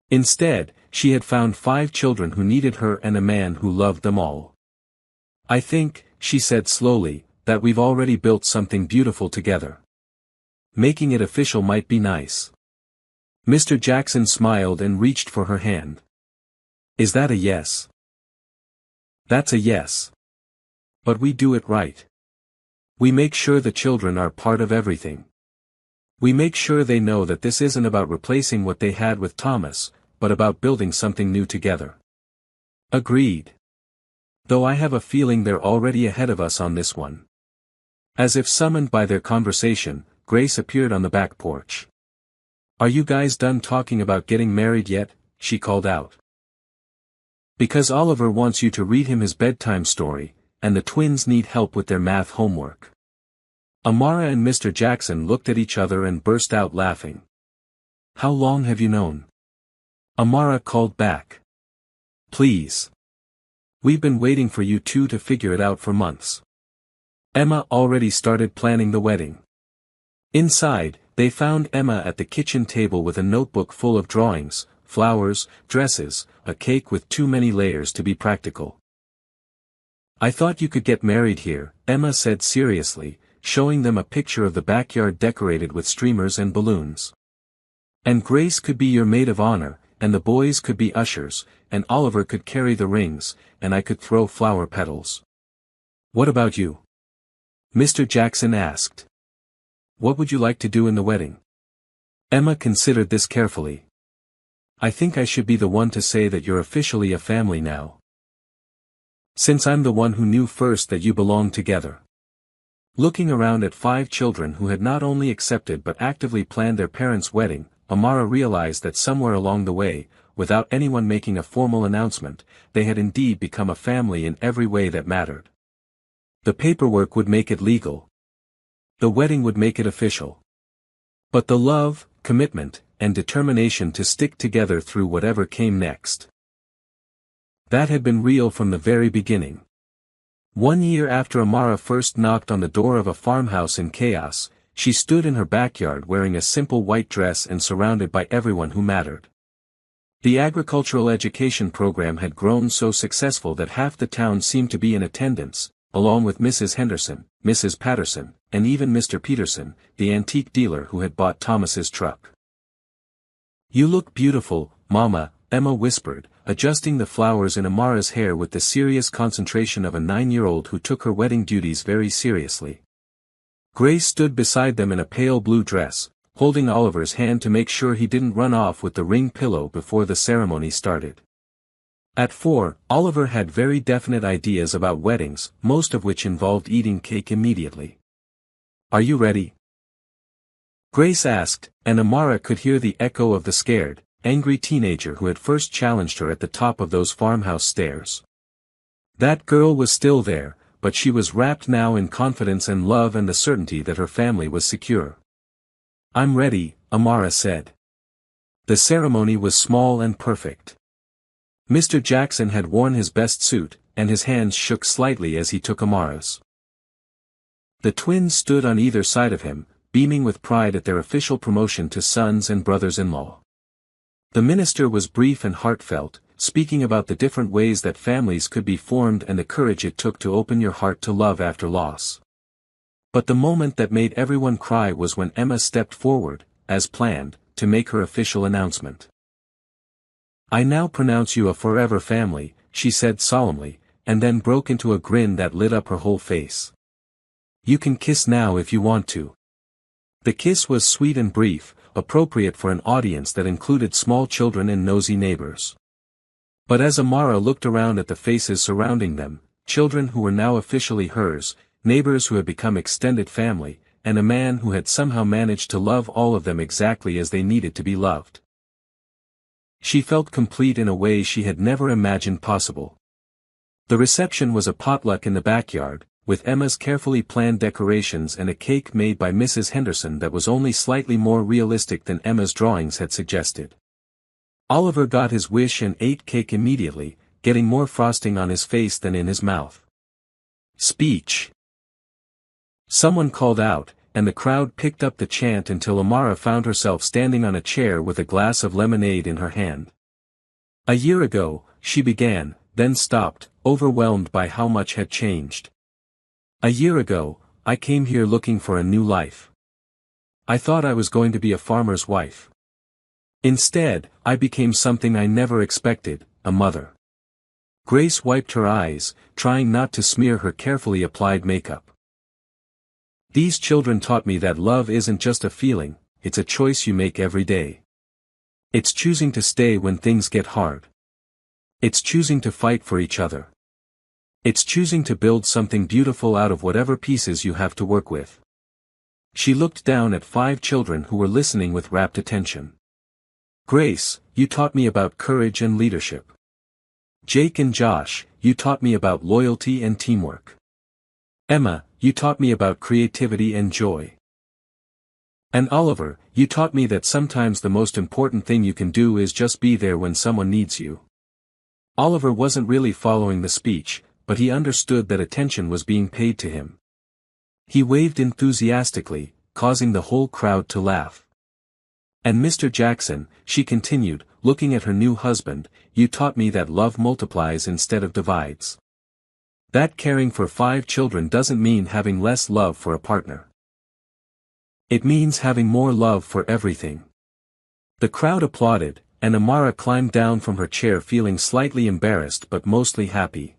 Instead, she had found 5 children who needed her and a man who loved them all. "I think," she said slowly, "that we've already built something beautiful together. Making it official might be nice." Mr. Jackson smiled and reached for her hand. "Is that a yes?" "That's a yes. But we do it right. We make sure the children are part of everything. We make sure they know that this isn't about replacing what they had with Thomas, but about building something new together." "Agreed. Though I have a feeling they're already ahead of us on this one." As if summoned by their conversation, Grace appeared on the back porch. "Are you guys done talking about getting married yet?" she called out. "Because Oliver wants you to read him his bedtime story, and the twins need help with their math homework." Amara and Mr. Jackson looked at each other and burst out laughing. "How long have you known?" Amara called back. "Please. We've been waiting for you two to figure it out for months." Emma already started planning the wedding. Inside, they found Emma at the kitchen table with a notebook full of drawings, flowers, dresses, a cake with too many layers to be practical. "I thought you could get married here," Emma said seriously, showing them a picture of the backyard decorated with streamers and balloons. "And Grace could be your maid of honor, and the boys could be ushers, and Oliver could carry the rings, and I could throw flower petals." "What about you?" Mr. Jackson asked. "What would you like to do in the wedding?" Emma considered this carefully. "I think I should be the one to say that you're officially a family now. Since I'm the one who knew first that you belonged together." Looking around at 5 children who had not only accepted but actively planned their parents' wedding, Amara realized that somewhere along the way, without anyone making a formal announcement, they had indeed become a family in every way that mattered. The paperwork would make it legal. The wedding would make it official. But the love, commitment, and determination to stick together through whatever came next, that had been real from the very beginning. 1 year after Amara first knocked on the door of a farmhouse in chaos, she stood in her backyard wearing a simple white dress and surrounded by everyone who mattered. The agricultural education program had grown so successful that half the town seemed to be in attendance, along with Mrs. Henderson, Mrs. Patterson, and even Mr. Peterson, the antique dealer who had bought Thomas's truck. "You look beautiful, Mama," Emma whispered, adjusting the flowers in Amara's hair with the serious concentration of a 9-year-old who took her wedding duties very seriously. Grace stood beside them in a pale blue dress, holding Oliver's hand to make sure he didn't run off with the ring pillow before the ceremony started. At 4, Oliver had very definite ideas about weddings, most of which involved eating cake immediately. "Are you ready?" Grace asked, and Amara could hear the echo of the scared, angry teenager who had first challenged her at the top of those farmhouse stairs. That girl was still there, but she was wrapped now in confidence and love and the certainty that her family was secure. "I'm ready," Amara said. The ceremony was small and perfect. Mr. Jackson had worn his best suit, and his hands shook slightly as he took Amara's. The twins stood on either side of him, beaming with pride at their official promotion to sons and brothers-in-law. The minister was brief and heartfelt, speaking about the different ways that families could be formed and the courage it took to open your heart to love after loss. But the moment that made everyone cry was when Emma stepped forward, as planned, to make her official announcement. "I now pronounce you a forever family," she said solemnly, and then broke into a grin that lit up her whole face. "You can kiss now if you want to." The kiss was sweet and brief, appropriate for an audience that included small children and nosy neighbors. But as Amara looked around at the faces surrounding them, children who were now officially hers, neighbors who had become extended family, and a man who had somehow managed to love all of them exactly as they needed to be loved, she felt complete in a way she had never imagined possible. The reception was a potluck in the backyard, with Emma's carefully planned decorations and a cake made by Mrs. Henderson that was only slightly more realistic than Emma's drawings had suggested. Oliver got his wish and ate cake immediately, getting more frosting on his face than in his mouth. "Speech!" Someone called out, and the crowd picked up the chant until Amara found herself standing on a chair with a glass of lemonade in her hand. "A year ago," she began, then stopped, overwhelmed by how much had changed. "A year ago, I came here looking for a new life. I thought I was going to be a farmer's wife. Instead, I became something I never expected, a mother." Grace wiped her eyes, trying not to smear her carefully applied makeup. "These children taught me that love isn't just a feeling, it's a choice you make every day. It's choosing to stay when things get hard. It's choosing to fight for each other. It's choosing to build something beautiful out of whatever pieces you have to work with." She looked down at 5 children who were listening with rapt attention. "Grace, you taught me about courage and leadership. Jake and Josh, you taught me about loyalty and teamwork. Emma, you taught me about creativity and joy. And Oliver, you taught me that sometimes the most important thing you can do is just be there when someone needs you." Oliver wasn't really following the speech, but he understood that attention was being paid to him. He waved enthusiastically, causing the whole crowd to laugh. "And Mr. Jackson," she continued, looking at her new husband, "you taught me that love multiplies instead of divides. That caring for 5 children doesn't mean having less love for a partner. It means having more love for everything." The crowd applauded, and Amara climbed down from her chair feeling slightly embarrassed but mostly happy.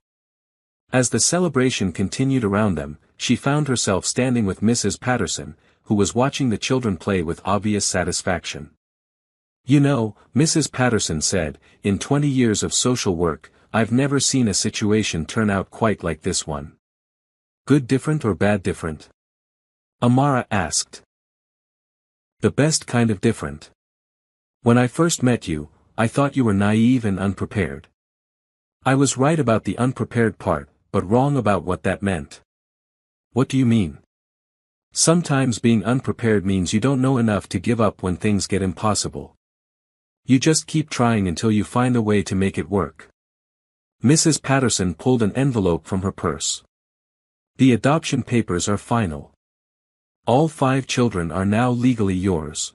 As the celebration continued around them, she found herself standing with Mrs. Patterson, who was watching the children play with obvious satisfaction. "You know," Mrs. Patterson said, "in 20 years of social work, I've never seen a situation turn out quite like this one." "Good different or bad different?" Amara asked. "The best kind of different. When I first met you, I thought you were naive and unprepared. I was right about the unprepared part, but wrong about what that meant." "What do you mean?" "Sometimes being unprepared means you don't know enough to give up when things get impossible. You just keep trying until you find a way to make it work." Mrs. Patterson pulled an envelope from her purse. "The adoption papers are final. All 5 children are now legally yours.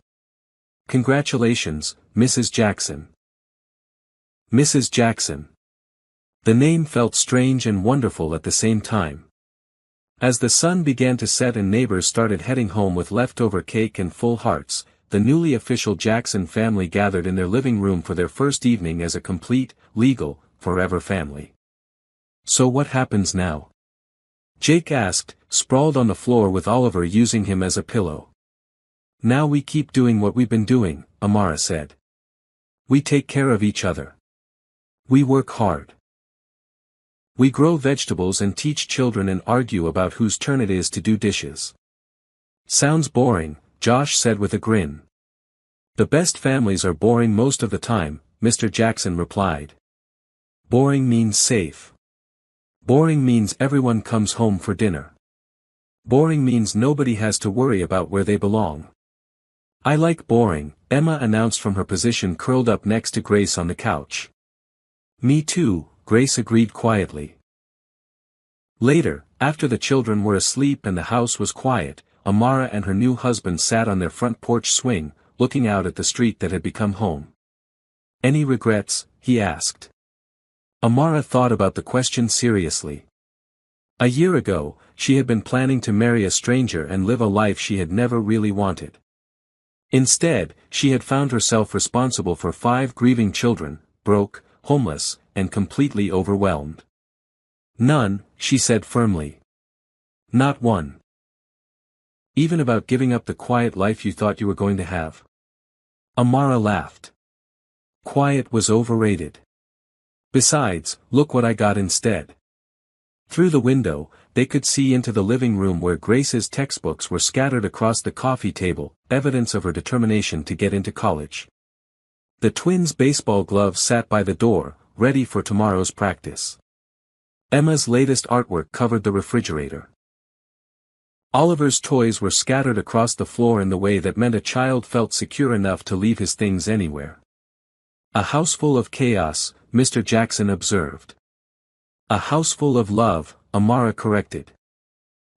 Congratulations, Mrs. Jackson." Mrs. Jackson. The name felt strange and wonderful at the same time. As the sun began to set and neighbors started heading home with leftover cake and full hearts, the newly official Jackson family gathered in their living room for their first evening as a complete, legal, forever family. So what happens now? Jake asked, sprawled on the floor with Oliver using him as a pillow. Now we keep doing what we've been doing, Amara said. We take care of each other. We work hard. We grow vegetables and teach children and argue about whose turn it is to do dishes. Sounds boring, Josh said with a grin. The best families are boring most of the time, Mr. Jackson replied. Boring means safe. Boring means everyone comes home for dinner. Boring means nobody has to worry about where they belong. I like boring, Emma announced from her position curled up next to Grace on the couch. Me too, Grace agreed quietly. Later, after the children were asleep and the house was quiet, Amara and her new husband sat on their front porch swing, looking out at the street that had become home. Any regrets? He asked. Amara thought about the question seriously. A year ago, she had been planning to marry a stranger and live a life she had never really wanted. Instead, she had found herself responsible for 5 grieving children, broke, homeless, and completely overwhelmed. None, she said firmly. Not one. Even about giving up the quiet life you thought you were going to have? Amara laughed. Quiet was overrated. Besides, look what I got instead. Through the window, they could see into the living room where Grace's textbooks were scattered across the coffee table, evidence of her determination to get into college. The twins' baseball gloves sat by the door, ready for tomorrow's practice. Emma's latest artwork covered the refrigerator. Oliver's toys were scattered across the floor in the way that meant a child felt secure enough to leave his things anywhere. A house full of chaos, Mr. Jackson observed. A house full of love, Amara corrected.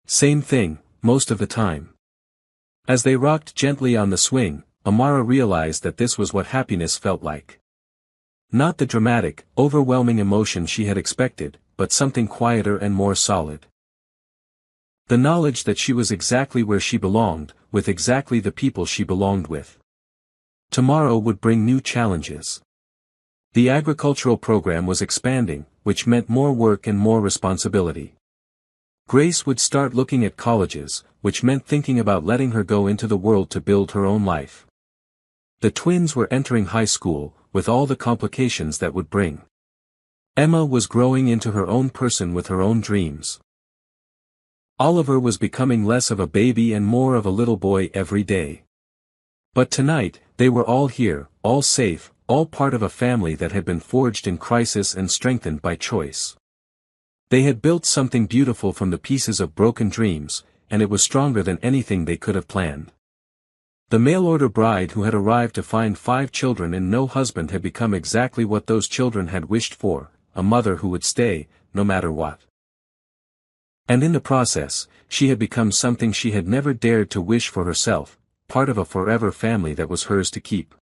Same thing, most of the time. As they rocked gently on the swing, Amara realized that this was what happiness felt like. Not the dramatic, overwhelming emotion she had expected, but something quieter and more solid. The knowledge that she was exactly where she belonged, with exactly the people she belonged with. Tomorrow would bring new challenges. The agricultural program was expanding, which meant more work and more responsibility. Grace would start looking at colleges, which meant thinking about letting her go into the world to build her own life. The twins were entering high school, with all the complications that would bring. Emma was growing into her own person with her own dreams. Oliver was becoming less of a baby and more of a little boy every day. But tonight, they were all here, all safe, all part of a family that had been forged in crisis and strengthened by choice. They had built something beautiful from the pieces of broken dreams, and it was stronger than anything they could have planned. The mail-order bride who had arrived to find 5 children and no husband had become exactly what those children had wished for, a mother who would stay, no matter what. And in the process, she had become something she had never dared to wish for herself, part of a forever family that was hers to keep.